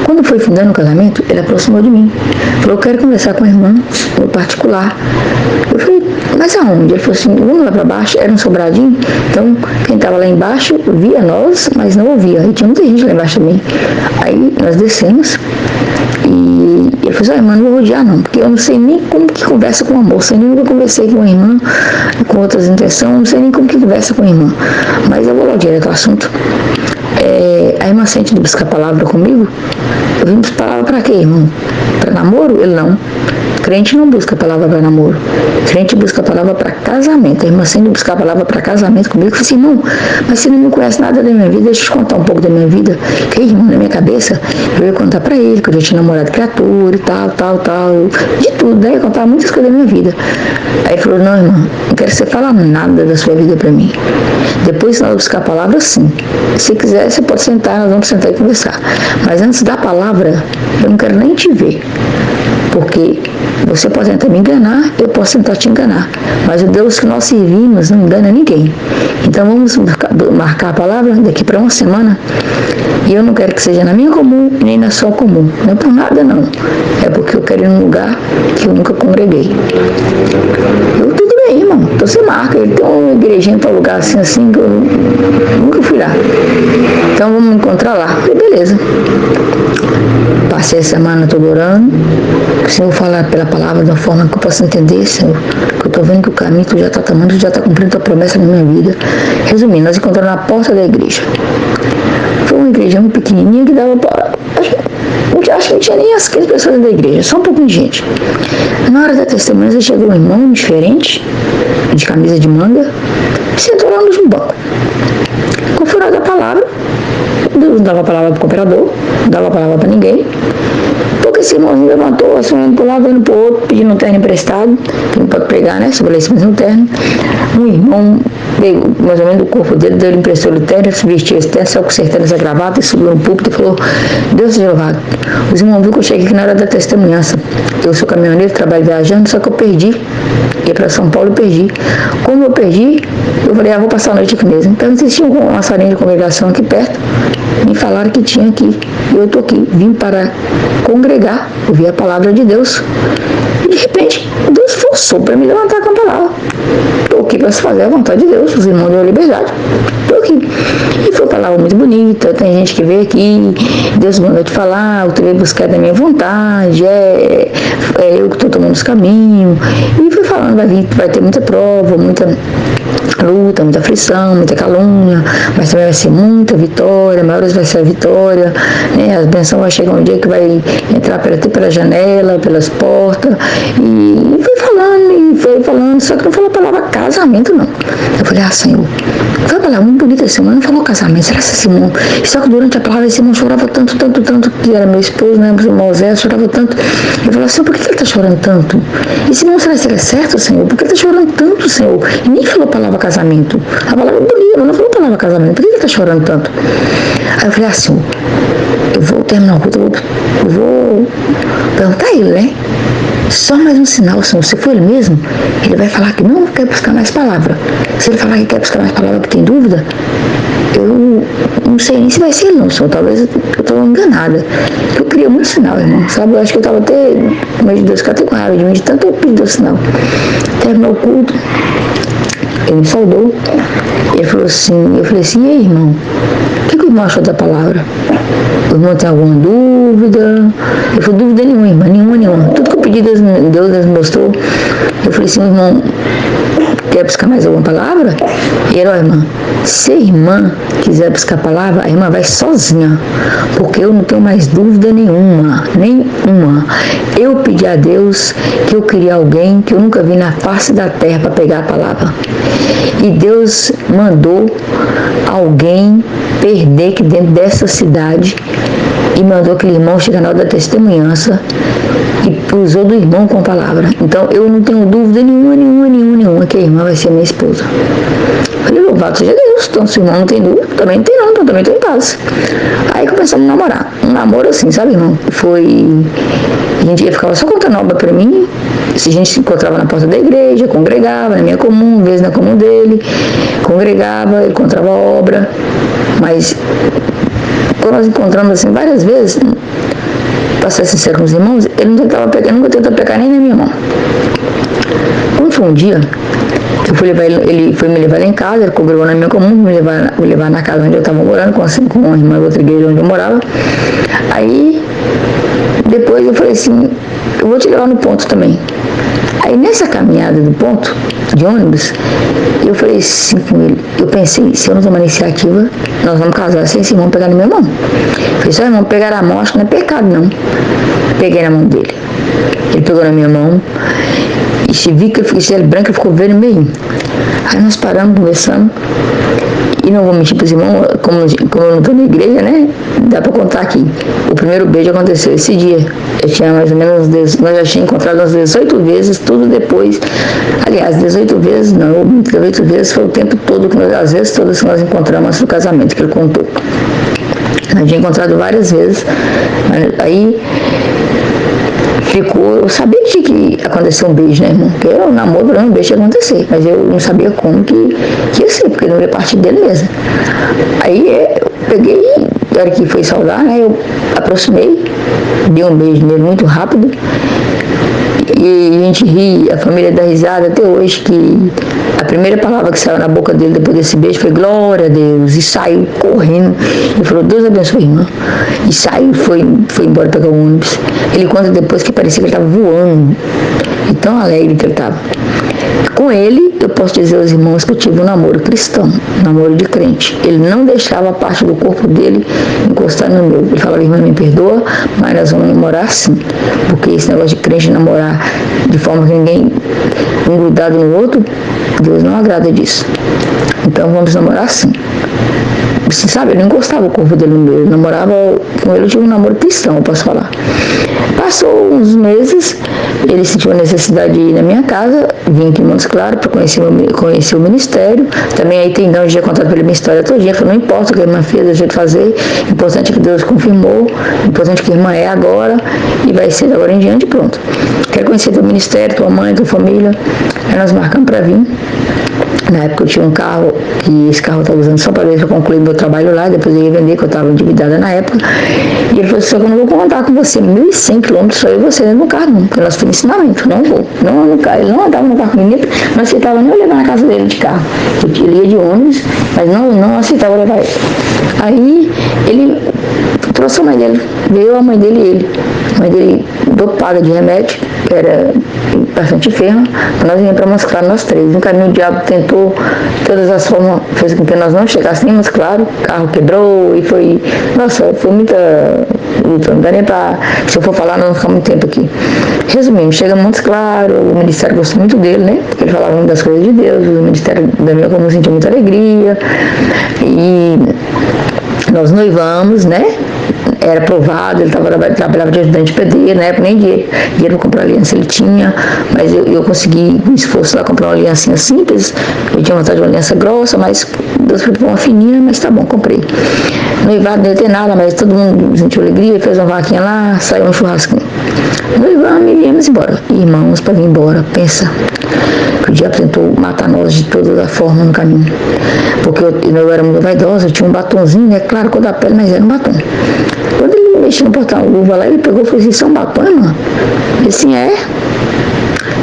S1: Quando foi findando o casamento, ele aproximou de mim. Falou, eu quero conversar com a irmã, no particular. Eu falei, mas aonde? Ele falou assim, vamos lá para baixo, era um sobradinho, então quem estava lá embaixo via nós, mas não ouvia. E tinha muita gente lá embaixo também. Aí nós descemos e ele falou assim, irmã, não vou rodear não, porque eu não sei nem como que conversa com uma moça, eu nunca conversei com uma irmã com outras intenções, não sei nem como que conversa com a irmã, mas eu vou logo direto ao assunto. A irmã sente de buscar palavra comigo. Eu vim buscar palavra para quê, irmão? Para namoro? Ele não. crente não busca a palavra para namoro. Crente busca a palavra para casamento. A irmã sendo buscar a palavra para casamento comigo, eu falei assim, irmão, mas você não me conhece nada da minha vida, deixa eu te contar um pouco da minha vida. Que irmão, na minha cabeça, eu ia contar para ele que eu já tinha namorado criatura e tal, de tudo, daí eu contava muitas coisas da minha vida. Aí ele falou, não, irmã, não quero que você fale nada da sua vida para mim. Depois nós buscar a palavra, sim. Se quiser, você pode sentar, nós vamos sentar e conversar. Mas antes da palavra, eu não quero nem te ver. Porque você pode tentar me enganar, eu posso tentar te enganar. Mas o Deus que nós servimos não engana ninguém. Então vamos marcar a palavra daqui para uma semana. E eu não quero que seja na minha comum, nem na sua comum. Não é por nada, não. É porque eu quero ir num lugar que eu nunca congreguei. Tudo bem, irmão. Então você marca. Ele tem uma igrejinha para lugar assim, que eu nunca fui lá. Então vamos encontrar lá. Eu falei, beleza. Passei a semana toda orando. Que o Senhor fala pela palavra de uma forma que eu possa entender, Senhor. Que eu estou vendo que o caminho tu já está tomando, tu já está cumprindo a tua promessa na minha vida. Resumindo, nós encontramos na porta da igreja. Foi uma igreja muito pequenininha que dava para... Acho que não tinha nem as 15 pessoas da igreja, só um pouquinho de gente. Na hora da testemunha, chegou um irmão diferente, de camisa de manga, e sentou lá no banco. Com o furado da palavra, Deus não dava a palavra para o cooperador, não dava a palavra para ninguém. Porque esse irmãozinho levantou, assim, indo para um lado, indo para o outro, pedindo um terno emprestado, que não pode pregar, né? Sobre esse mesmo terno. Um irmão pegou mais ou menos do corpo dele, deu, ele emprestou o terno, se vestiu esse terno, saiu consertando essa gravata, e subiu no púlpito e falou, Deus seja louvado. Os irmãos viram que eu cheguei aqui na hora da testemunhança. Eu sou caminhoneiro, trabalho viajando, só que eu perdi. Ia para São Paulo e perdi. Como eu perdi, eu falei, vou passar a noite aqui mesmo. Então existia uma salinha de congregação aqui perto. Me falaram que tinha aqui. E eu estou aqui. Vim para congregar, ouvir a palavra de Deus. E de repente, Deus forçou para me levantar com a palavra. Estou aqui para se fazer a vontade de Deus. Os irmãos deu liberdade. Estou aqui. E foi uma palavra muito bonita. Tem gente que veio aqui. Deus mandou te falar. Eu veio buscar da minha vontade. É eu que estou tomando os caminhos. E foi falando, vai ter muita prova, muita luta, muita aflição, muita calúnia, mas também vai ser muita vitória, maiores vai ser a vitória, né? As bênçãos vai chegar um dia que vai entrar pela janela, pelas portas, e foi falando, só que não falou a palavra casamento, não. Eu falei, Senhor, foi uma palavra muito bonita esse irmão, não falou casamento, será que esse irmão? Só que durante a palavra esse irmão chorava tanto, que era meu esposo, né, o irmão Zé, chorava tanto. Eu falei, Senhor, por que ele está chorando tanto? Esse irmão, será que ele é certo, Senhor? Por que ele está chorando tanto, Senhor? E nem falou a palavra casamento. A palavra é bonita, mas não falou a palavra casamento. Por que ele está chorando tanto? Aí eu falei, Senhor, eu vou terminar o culto, eu vou perguntar a ele, né? Só mais um sinal, Senhor. Se for ele mesmo, ele vai falar que não quer buscar mais palavra. Se ele falar que quer buscar mais palavra, que tem dúvida, eu não sei nem se vai ser ele, não, Senhor. Talvez eu estou enganada. Eu queria muito sinal, irmão. Sabe, eu acho que eu estava até com medo de Deus, ficar até com raiva de mim, de tanto eu pedir o sinal. Terminou o culto, ele me saudou. Ele falou assim, eu falei assim, e aí, irmão? O que o irmão achou da palavra? O irmão tem alguma dúvida? Eu falei, dúvida nenhuma, irmã, nenhuma. Tudo que eu pedi, Deus me mostrou. Eu falei assim, irmão, quer buscar mais alguma palavra? E ele, irmã, se a irmã quiser buscar a palavra, a irmã vai sozinha, porque eu não tenho mais dúvida nenhuma. Eu pedi a Deus que eu queria alguém que eu nunca vi na face da terra para pegar a palavra. E Deus mandou alguém perder aqui dentro dessa cidade e mandou aquele irmão chegar na hora da testemunhança e usou do irmão com a palavra. Então eu não tenho dúvida nenhuma que a irmã vai ser minha esposa. Falei, louvado seja Deus. Então se o irmão não tem dúvida, também não tem não, então também estou em paz. Aí começamos a namorar. Um namoro assim, sabe, irmão? A gente ficava só contando obra pra mim. Se a gente se encontrava na porta da igreja, congregava na minha comum, às vezes na comum dele, congregava, encontrava obra. Mas quando nós encontramos assim várias vezes, para ser sincero com os irmãos, ele nunca tentou pegar nem na minha mão. Quando foi um dia, eu fui levar ele foi me levar lá em casa, ele congregou na minha comum, me levar na casa onde eu estava morando, com uma irmã da outra igreja onde eu morava. Aí, depois eu falei assim, eu vou te levar no ponto também. Aí nessa caminhada do ponto de ônibus, eu falei assim com ele, eu pensei, se eu não tomar iniciativa, nós vamos casar sem esse irmão pegar na minha mão. Eu falei, seu irmão pegar a mão, acho que não é pecado não. Peguei na mão dele. Ele pegou na minha mão e se vi que eu fiquei branca, ficou vermelho. Aí nós paramos, conversando. E não vou mentir para os irmãos, como eu não estou na igreja, né? Dá para contar aqui. O primeiro beijo aconteceu esse dia. Eu tinha mais ou menos, nós já tínhamos encontrado umas 18 vezes, tudo depois. Aliás, 18 vezes não, 18 vezes foi o tempo todo, as vezes todas que nós encontramos antes do casamento, que ele contou. Nós tínhamos encontrado várias vezes, aí ficou, eu sabia que tinha que acontecer um beijo, né, irmão? Porque o namoro, para mim, um beijo ia acontecer, mas eu não sabia como que ia ser, porque não ia partir dele mesmo. Aí eu peguei, na hora que foi saudar, né, eu aproximei, dei um beijo nele muito rápido, e a gente ri, a família dá risada até hoje, que a primeira palavra que saiu na boca dele depois desse beijo foi glória a Deus, e saiu correndo, e falou, Deus abençoe, irmã, e saiu, foi embora pegar o ônibus. Ele conta depois que parecia que ele estava voando, e tão alegre que ele estava. Com ele, eu posso dizer aos irmãos que eu tive um namoro cristão, um namoro de crente. Ele não deixava a parte do corpo dele encostar no meu. Ele falava, irmã, me perdoa, mas nós vamos namorar assim. Porque esse negócio de crente namorar de forma que ninguém um grudado no outro, Deus não agrada disso. Então vamos namorar assim. Você sabe, eu não encostava o corpo dele no meu. Eu namorava com ele, eu tive um namoro cristão, eu posso falar. Passou uns meses, ele sentiu a necessidade de ir na minha casa, vim aqui em Montes Claros para conhecer o ministério. Também aí tem não, eu já contado para ele minha história todinha, falou, não importa o que a irmã fez, deixa de fazer, o importante é que Deus confirmou, o importante é que a irmã é agora e vai ser agora em diante, pronto. Quero conhecer teu ministério, tua mãe, tua família. Aí nós marcamos para vir. Na época eu tinha um carro, e esse carro eu estava usando só para ver se eu concluí meu trabalho lá, depois eu ia vender, que eu estava endividada na época. E ele falou, só que eu não vou contar com você, 1.100 quilômetros só eu e você dentro do carro, não, porque nós temos ensinamento, não vou. Não, no carro, ele não andava no carro comigo, não aceitava nem eu levar na casa dele de carro. Ele ia de ônibus, mas não aceitava levar ele. Aí ele trouxe a mãe dele, veio a mãe dele e ele. A mãe dele dopada de remédio, que era bastante enferma, nós íamos para Montes Claros, nós três. No caminho o diabo tentou, todas as formas, fez com que nós não chegássemos em Montes Claros, o carro quebrou e foi, nossa, foi muita luta, não dá nem para, se eu for falar, não ficar muito tempo aqui. Resumindo, chega em Montes Claros, o ministério gostou muito dele, né, porque ele falava muito das coisas de Deus, o ministério da minha como sentiu muita alegria, e nós noivamos, né, era aprovado, ele trabalhava de ajudante de pedreiro, na época nem dinheiro para comprar aliança ele tinha, mas eu consegui, com esforço lá, comprar uma aliança simples. Eu tinha vontade de uma aliança grossa, mas Deus foi uma fininha, mas tá bom, comprei. Noivado não ia ter nada, mas todo mundo sentiu alegria, fez uma vaquinha lá, saiu um churrasquinho. Noivamos e viemos embora. Irmãos, para vir embora, pensa que o diabo tentou matar nós de toda a forma no caminho. Porque eu era muito vaidosa, eu tinha um batonzinho, né? Claro, cor da pele, mas era um batom. Quando ele mexeu no porta-luva lá, ele pegou e falou assim, isso é um batom, irmã? Ele assim, é.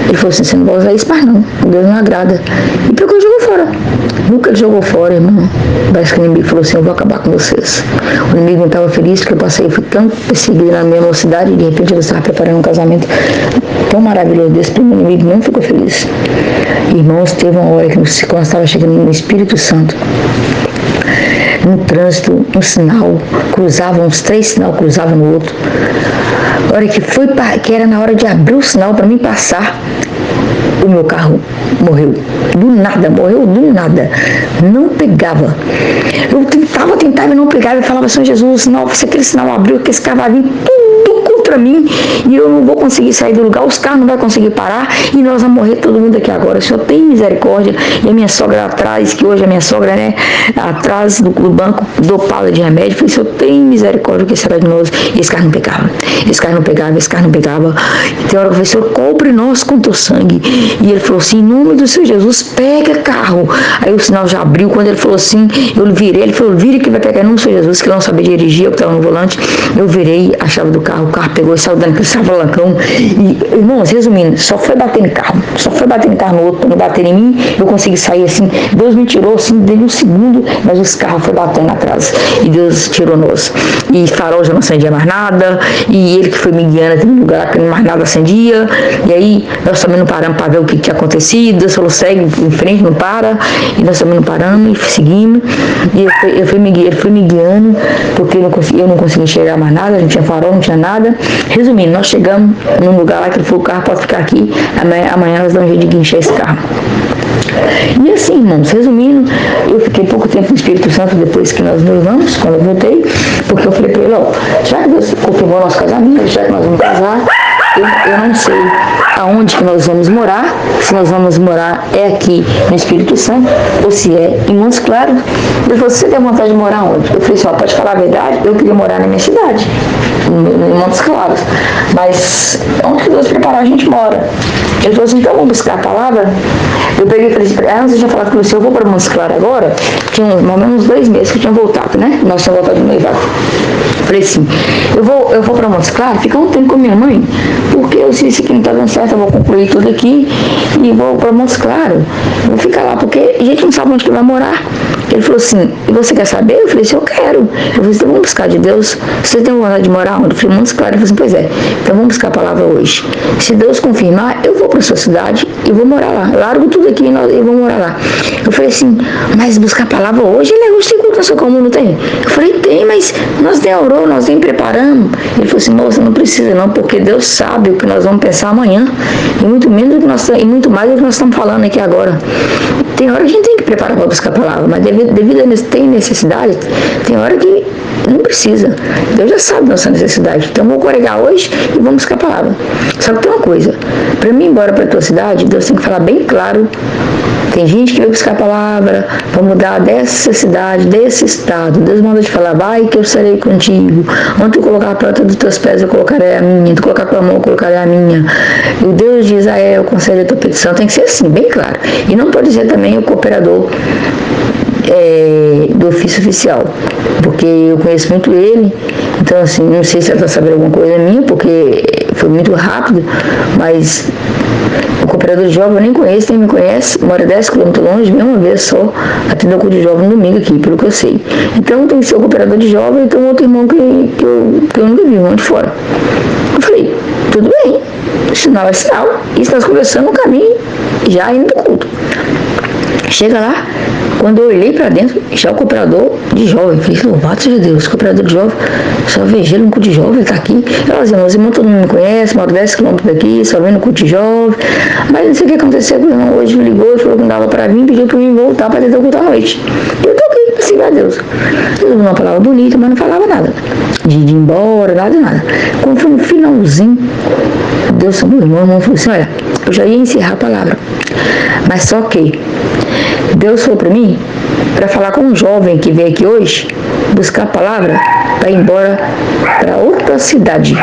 S1: Ele falou assim, você não vai usar isso mais não, Deus não agrada. E pegou e jogou fora. Nunca ele jogou fora, irmão. Parece que o inimigo falou assim, eu vou acabar com vocês. O inimigo não estava feliz porque eu fui tão perseguido na minha mocidade e de repente eu estava preparando um casamento tão maravilhoso desse, porque o inimigo não ficou feliz. Irmãos, teve uma hora que nós estava chegando no Espírito Santo, no trânsito, um sinal, cruzavam, uns 3 sinais cruzavam no outro. A hora que era na hora de abrir o sinal para mim passar, o meu carro morreu. Do nada, morreu do nada. Não pegava. Eu tentava e não pegava. Eu falava, Senhor Jesus, se aquele sinal abriu, que esse carro vai vir tudo contra mim e eu não vou conseguir sair do lugar, os carros não vão conseguir parar e nós vamos morrer todo mundo aqui agora. O Senhor tem misericórdia. E a minha sogra atrás, que hoje a minha sogra, né, atrás do banco, dopada de remédio, eu falei, Senhor tem misericórdia, o que será de nós? E esse carro não pegava. Esse carro não pegava. E tem hora que eu falei, Senhor, cobre nós com teu sangue. E ele falou assim, em nome do Senhor Jesus, pega carro. Aí o sinal já abriu, quando ele falou assim, eu virei, ele falou, vire que vai pegar em nome do Senhor Jesus, que eu não sabia dirigir, eu que estava no volante, eu virei a chave do carro pegou e saiu dando aquele savalancão. E, irmãos, resumindo, só foi bater no carro no outro, quando bater em mim, eu consegui sair assim, Deus me tirou assim, dele um segundo, mas os carros foi batendo atrás, e Deus tirou nós. E farol já não acendia mais nada, e ele que foi me guiando até um lugar que mais nada acendia, e aí nós também não paramos para ver o que tinha acontecido, Deus falou, segue em frente, não para, e nós também não paramos, e seguimos, e ele foi me guiando, porque eu não conseguia enxergar mais nada, não tinha farol, não tinha nada, Resumindo, nós chegamos num lugar lá que ele falou, o carro pode ficar aqui, amanhã nós damos um jeito de guinchar esse carro. E assim, irmãos, resumindo, eu fiquei pouco tempo no Espírito Santo depois que nós nos vamos, quando eu voltei, porque eu falei para ele, ó, já que Deus confirmou nosso casamento, já que nós vamos casar, eu não sei aonde que nós vamos morar, se nós vamos morar é aqui no Espírito Santo, ou se é em Montes Claros. Ele falou, você tem vontade de morar onde? Eu falei assim, ó, pode falar a verdade, eu queria morar na minha cidade, em Montes Claros, mas onde que Deus preparar a gente mora? Ele falou assim, então vamos buscar a palavra. Eu peguei e falei assim, antes de eu falar com você, eu vou para Montes Claros agora, tinha mais ou menos 2 meses que eu tinha voltado, né? Nós tínhamos voltado do noivado. Falei assim, eu vou para Montes Claros, ficar um tempo com minha mãe, porque eu sei que não está dando certo, eu vou concluir tudo aqui e vou para Montes Claros. Vou ficar lá, porque a gente não sabe onde que vai morar. Ele falou assim, e você quer saber? Eu falei assim, eu quero. Eu falei assim, então vamos buscar de Deus. Você tem vontade de morar onde? Eu falei, Montes Claros. Ele falou assim, pois é, então vamos buscar a palavra hoje. Se Deus confirmar, eu vou para a sua cidade e vou morar lá. Largo tudo aqui e vou morar lá. Eu falei assim, mas buscar a palavra hoje, ele é tem culto na sua comum, não tem? Eu falei, tem, mas nós nem orou, nós nem preparamos. Ele falou assim, moça, não precisa não, porque Deus sabe o que nós vamos pensar amanhã. E muito mais do que nós estamos falando aqui agora. Tem hora que a gente tem que preparar para buscar a palavra, mas devido a tem necessidade, tem hora que não precisa. Deus já sabe nossa necessidade. Então vou congregar hoje e vamos buscar a palavra. Só que tem uma coisa, para mim ir embora para a tua cidade, Deus tem que falar bem claro. Tem gente que vai buscar a palavra para mudar dessa cidade, desse estado. Deus manda te falar, vai que eu serei contigo. Onde tu colocar a planta dos teus pés, eu colocarei a minha. Tu colocar a tua mão, eu colocarei a minha. E o Deus de Israel concede a tua petição. Tem que ser assim, bem claro. E não pode ser também o cooperador do ofício oficial, porque eu conheço muito ele, então assim, não sei se ela está sabendo alguma coisa minha, porque foi muito rápido, mas o cooperador de jovem eu nem conheço, nem me conhece, mora 10 km longe, vem uma vez só, atendeu o culto de jovem no domingo aqui, pelo que eu sei. Então tem que ser o cooperador de jovem e tem um outro irmão que eu nunca vi, um de fora. Eu falei, tudo bem, sinal é sinal, e estamos conversando no caminho, já indo do culto. Chega lá, quando eu olhei para dentro, já o cooperador de jovem, falei, louvado seja Deus, cooperador de jovem, só vejo ele no culto de jovem, ele está aqui. Ela dizia, meus irmãos, todo mundo me conhece, moro 10 km daqui, só vem no culto de jovem. Mas não sei o que aconteceu, o irmão hoje me ligou, falou que não dava para vir, pediu para mim voltar para dentro do culto à noite. Eu estou aqui, assim, a Deus. Eu uma palavra bonita, mas não falava nada. De ir embora, nada. Quando foi no finalzinho, Deus chamou o irmão falou assim, olha, eu já ia encerrar a palavra, mas só que Deus falou para mim, para falar com um jovem que veio aqui hoje, buscar a palavra, para ir embora para outra cidade,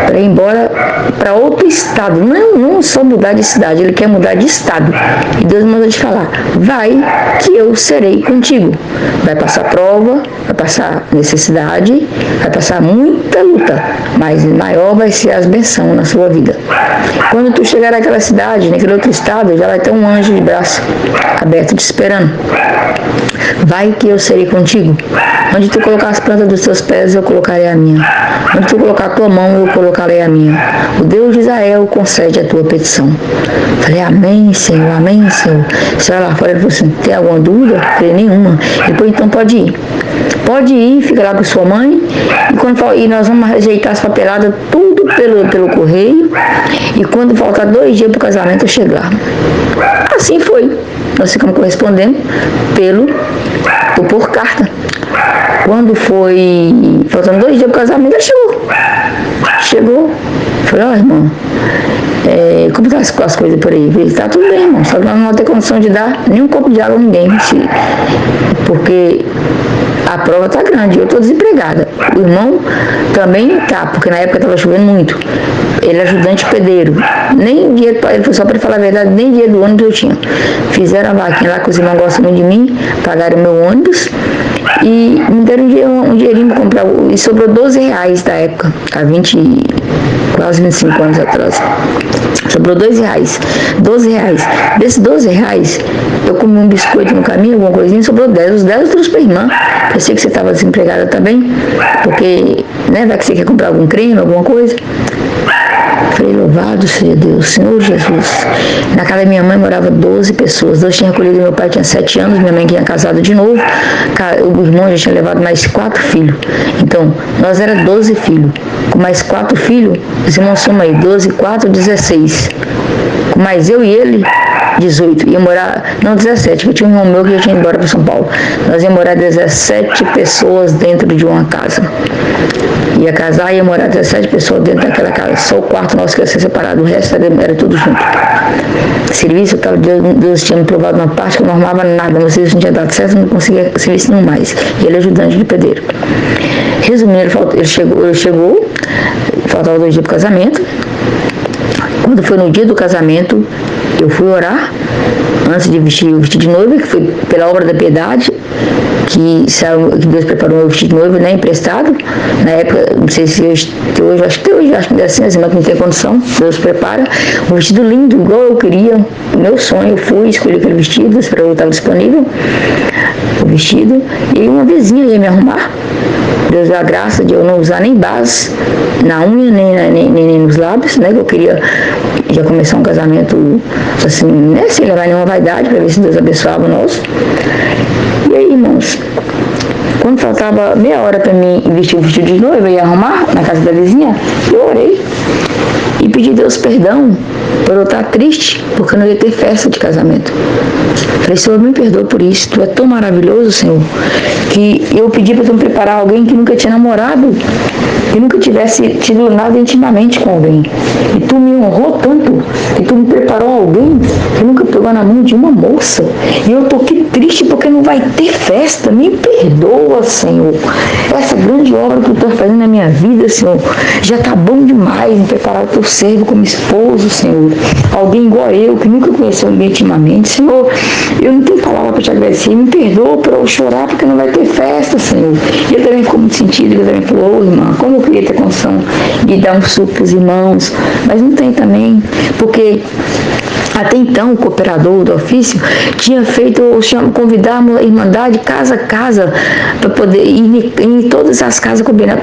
S1: para ir embora para outro estado, não só mudar de cidade, ele quer mudar de estado. E Deus manda te falar, vai que eu serei contigo. Vai passar prova, vai passar necessidade, vai passar muita luta, mas maior vai ser as bênçãos na sua vida. Quando tu chegar naquela cidade, naquele outro estado, já vai ter um anjo de braço aberto te esperando. Vai que eu serei contigo. Onde tu colocar as plantas dos teus pés, eu colocarei a minha. Onde tu colocar a tua mão, eu colocarei a minha. O Deus de Israel concede a tua petição. Falei, amém, Senhor, amém, Senhor. Você vai lá fora e falou assim, tem alguma dúvida? Falei, nenhuma. Depois então pode ir. Pode ir, fica lá com sua mãe. E nós vamos rejeitar as papeladas tudo pelo correio. E quando faltar 2 dias para o casamento, eu chego lá. Assim foi. Nós ficamos correspondendo por carta. Quando foi faltando 2 dias para o casamento, ele chegou. Falei, ó, irmão, como tá as coisas por aí? Falei, tá tudo bem, irmão, só que nós não vamos ter condição de dar nenhum copo de água a ninguém, porque a prova tá grande, eu tô desempregada. O irmão também tá, porque na época tava chovendo muito. Ele é ajudante pedreiro. Nem dinheiro para ele, foi só para falar a verdade, nem dinheiro do ônibus eu tinha. Fizeram a vaquinha lá, que os irmãos gostam muito de mim, pagaram meu ônibus e me deram um dinheirinho para comprar. E sobrou R$12 da época, há quase 25 anos atrás. Sobrou R$2. R$12. Desses R$12, eu comi um biscoito no caminho, alguma coisinha, sobrou 10. Os 10 eu trouxe para a irmã. Pensei que você estava desempregada também, porque, né, vai que você quer comprar algum creme, alguma coisa. Falei, louvado seja Deus, Senhor Jesus. Na casa da minha mãe morava 12 pessoas. Deus tinha acolhido meu pai, tinha 7 anos, minha mãe tinha casado de novo. O irmão já tinha levado mais 4 filhos. Então, nós éramos 12 filhos. com mais 4 filhos, os irmãos somam aí, 12, 4, 16. Com mais eu e ele, 18. Ia morar, não, 17, porque tinha um irmão meu que já tinha ido embora para São Paulo. Nós ia morar 17 pessoas dentro de uma casa. Ia casar, ia morar 17 pessoas dentro daquela casa. Só o quarto nosso que ia ser separado, o resto era tudo junto. Serviço, Deus tinha me provado uma parte que eu não arrumava nada, meu serviço não tinha dado certo, eu não conseguia serviço nenhum mais. E ele é ajudante de pedreiro. Resumindo, ele chegou, faltava 2 dias para o casamento. Quando foi no dia do casamento, eu fui orar, antes de vestir o vestido de noiva, que foi pela obra da piedade, que Deus preparou o meu vestido de noiva, né, emprestado. Na época, não sei se hoje, acho que é assim, as irmãs que não tem condição, Deus prepara. Um vestido lindo, igual eu queria, meu sonho, eu fui, escolhi aquele vestido, para eu estar disponível, o vestido, e uma vizinha ia me arrumar. Deus deu a graça de eu não usar nem base na unha, nem nos lábios, né? Que eu queria já começar um casamento assim, né? Sem levar nenhuma vaidade, para ver se Deus abençoava o nosso. E aí, irmãos, quando faltava meia hora para mim vestir o vestido de noiva e arrumar na casa da vizinha, eu orei e pedi a Deus perdão por eu estar triste, porque eu não ia ter festa de casamento. Falei, Senhor, me perdoa por isso, Tu é tão maravilhoso, Senhor, que eu pedi para Tu me preparar alguém que nunca tinha namorado, que nunca tivesse tido nada intimamente com alguém. E Tu me honrou tanto, que Tu me preparou alguém que nunca pegou na mão de uma moça. E eu tô aqui triste porque não vai ter festa. Me perdoa, Senhor. Essa grande obra que Tu está fazendo na minha vida, Senhor, já tá bom demais em preparar o Teu servo como esposo, Senhor. Alguém igual eu, que nunca conheceu alguém intimamente. Senhor, eu não tenho palavra para Te agradecer. Me perdoa por eu chorar porque não vai ter festa, Senhor. E ele também ficou muito sentido. Ele também falou, irmã, como eu queria ter condição de dar um suco para os irmãos, mas não tem também, porque até então o cooperador do ofício tinha feito, convidar a irmandade casa a casa, para poder ir em todas as casas, convidar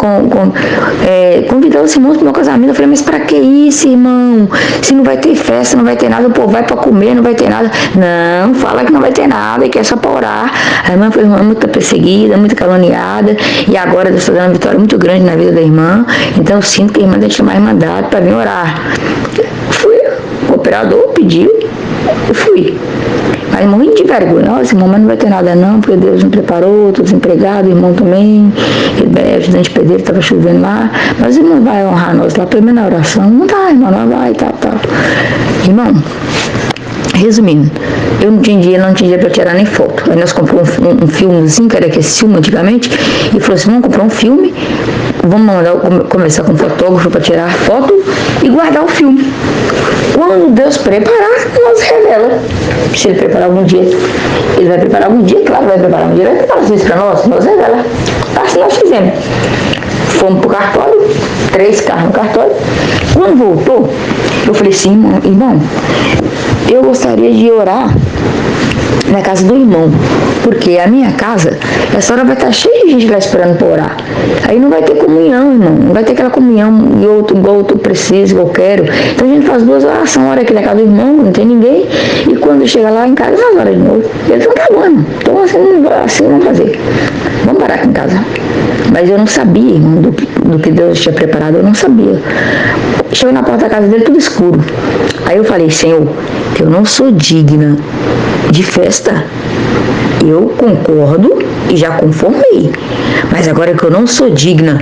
S1: os irmãos para o meu casamento. Eu falei, mas para que isso, irmão? Se não vai ter festa, não vai ter nada, o povo vai para comer, não vai ter nada. Não, fala que não vai ter nada, que é só para orar. A irmã foi muito perseguida, muito caluniada, e agora Deus está dando uma vitória muito grande na vida da irmã. Então eu sinto que a irmã tem que chamar a irmandade para vir orar. Fui, o cooperador pediu, eu fui. Mas morrendo de vergonha, nossa, irmão, mas não vai ter nada não, porque Deus me preparou, estou desempregado, o irmão também, ajudante pedreiro, estava chovendo lá, mas o irmão vai honrar nós lá, pelo menos na oração, não tá, irmão, não vai, tá. Irmão, resumindo, eu não tinha dinheiro para tirar nem foto. Aí nós compramos um filmezinho, que era aquele filme antigamente, e falou assim, vamos comprar um filme, vamos começar com um fotógrafo para tirar foto e guardar o filme. Quando Deus preparar, nós revela. Se Ele preparar algum dia, Ele vai preparar algum dia, claro, vai preparar um dia, vai preparar isso para nós revela. Assim nós fizemos. Fomos pro cartório, 3 carros no cartório. Quando voltou, eu falei assim, irmão, eu gostaria de orar na casa do irmão, porque a minha casa, essa hora vai estar cheia de gente lá esperando para orar. Aí não vai ter comunhão, irmão, não vai ter aquela comunhão igual eu preciso, igual eu quero. Então a gente faz 2 orações, ora aqui na casa do irmão, não tem ninguém, e quando chega lá em casa, faz hora de novo. Eles não tá bom, irmão. Então assim vamos fazer. Vamos parar aqui em casa. Mas eu não sabia, irmão, do que Deus tinha preparado, eu não sabia. Chegou na porta da casa dele, tudo escuro. Aí eu falei, Senhor, eu não sou digna de festa. Eu concordo e já conformei. Mas agora que eu não sou digna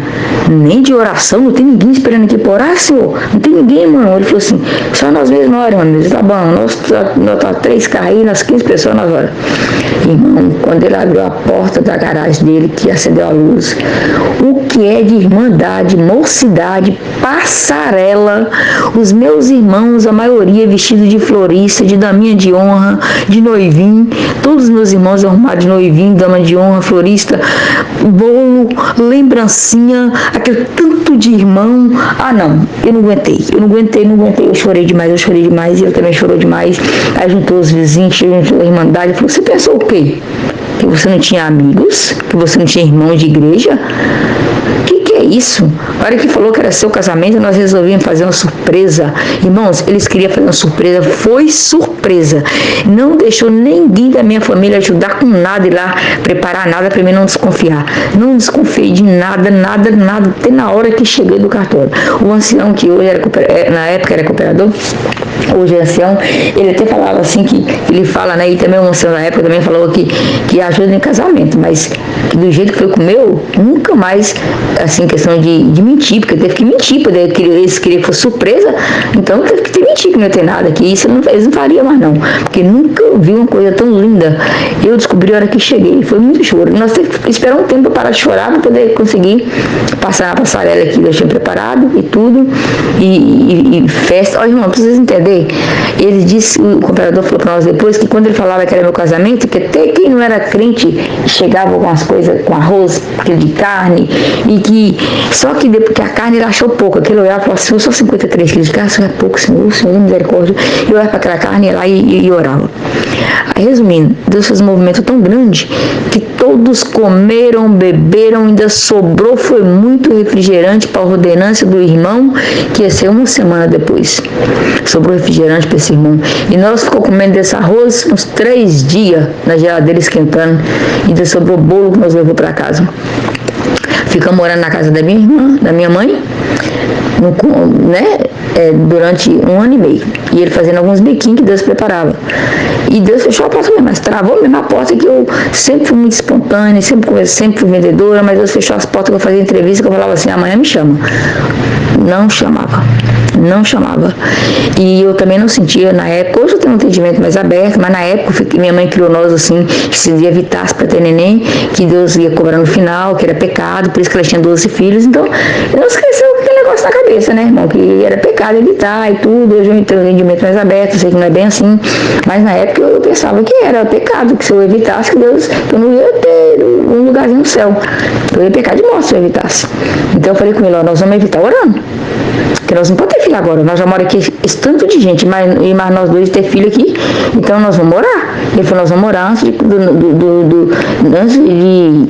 S1: nem de oração, não tem ninguém esperando aqui para orar, Senhor. Não tem ninguém, mano. Ele falou assim, só nós mesmos oramos. Tá bom, nós tá 3 carros aí, nós 15 pessoas nós oramos. Irmão, quando ele abriu a porta da garagem dele, que acendeu a luz, o que é de irmandade, mocidade, passarela, os meus irmãos, a maioria vestido de florista, de daminha de honra, de noivinho, todos os meus irmãos arrumados de noivinho, dama de honra, florista, bolo, lembrancinha, aquele tanto de irmão. Ah, não, eu não aguentei, eu chorei demais, e ele também chorou demais. Aí juntou os vizinhos, juntou a irmandade, falou, você pensou o quê? Que você não tinha amigos? Que você não tinha irmão de igreja? Que é isso? A hora que falou que era seu casamento, nós resolvemos fazer uma surpresa. Irmãos, eles queriam fazer uma surpresa, foi surpresa. Não deixou ninguém da minha família ajudar com nada e lá preparar nada para mim não desconfiar. Não desconfiei de nada, até na hora que cheguei do cartório. O ancião, que hoje na época era cooperador, hoje é ancião, ele até falava assim, que ele fala, né, e também o ancião na época também falou que ajuda em casamento, mas que do jeito que foi com o meu, nunca mais, assim, questão de mentir, porque teve que mentir, porque eles queriam que fosse surpresa, então teve que ter mentir, que não ia ter nada, que isso eles não fariam mais não, porque nunca vi uma coisa tão linda. Eu descobri a hora que cheguei, foi muito choro. Nós teve que esperar um tempo para parar de chorar, para poder conseguir passar na passarela que eu tinha preparado e tudo, e festa. Olha, irmão, pra vocês entenderem, ele disse, o cooperador falou para nós depois, que quando ele falava que era meu casamento, que até quem não era crente chegava com algumas coisas, com arroz, aquele de carne, e que, só que depois que a carne ele achou pouco, aquele olhava e falava assim, só 53 quilos de carne, isso é pouco, Senhor, misericórdia. Eu olhava para aquela carne lá e orava. Aí, resumindo, Deus fez um movimento tão grande que todos comeram, beberam, ainda sobrou, foi muito refrigerante para a ordenança do irmão, que ia ser uma semana depois. Sobrou refrigerante para esse irmão. E nós ficamos comendo desse arroz uns 3 dias na geladeira esquentando, e ainda sobrou bolo que nós levamos para casa. Ficamos morando na casa da minha irmã, da minha mãe, durante 1 ano e meio. E ele fazendo alguns biquinhos que Deus preparava. E Deus fechou a porta mesmo, mas travou mesmo a porta, que eu sempre fui muito espontânea, sempre fui vendedora, mas Deus fechou as portas que eu fazia entrevista, que eu falava assim, amanhã me chama. Não chamava. E eu também não sentia na época, hoje eu tenho um entendimento mais aberto, mas na época minha mãe criou nós assim, que se evitasse para ter neném, que Deus ia cobrar no final, que era pecado, por isso que ela tinha 12 filhos, então Deus cresceu com aquele negócio na cabeça, né, irmão, que era pecado evitar e tudo. Hoje eu tenho um entendimento mais aberto, eu sei que não é bem assim, mas na época eu pensava que era pecado, que se eu evitasse, que Deus, eu não ia ter um lugarzinho no céu, eu ia pecar de morte se eu evitasse. Então eu falei com ele, nós vamos evitar orando, porque nós não podemos ter filho agora, nós já moramos aqui esse tanto de gente, e mais nós dois ter filho aqui, então nós vamos morar. Ele falou, nós vamos morar antes de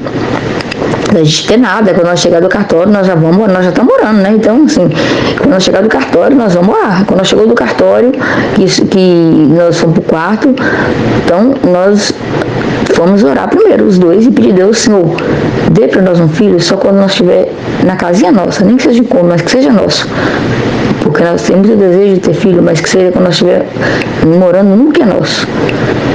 S1: a gente ter nada. Quando nós chegar do cartório, nós já estamos morando, né? Então, assim, quando nós chegar do cartório, nós vamos morar. Quando nós chegou do cartório, que nós fomos pro quarto, então nós fomos orar primeiro, os dois, e pedir a Deus, Senhor, dê para nós um filho só quando nós estiver na casinha nossa, nem que seja de como, mas que seja nosso. Porque nós temos o desejo de ter filho, mas que seja quando nós estiver morando, nunca é nosso.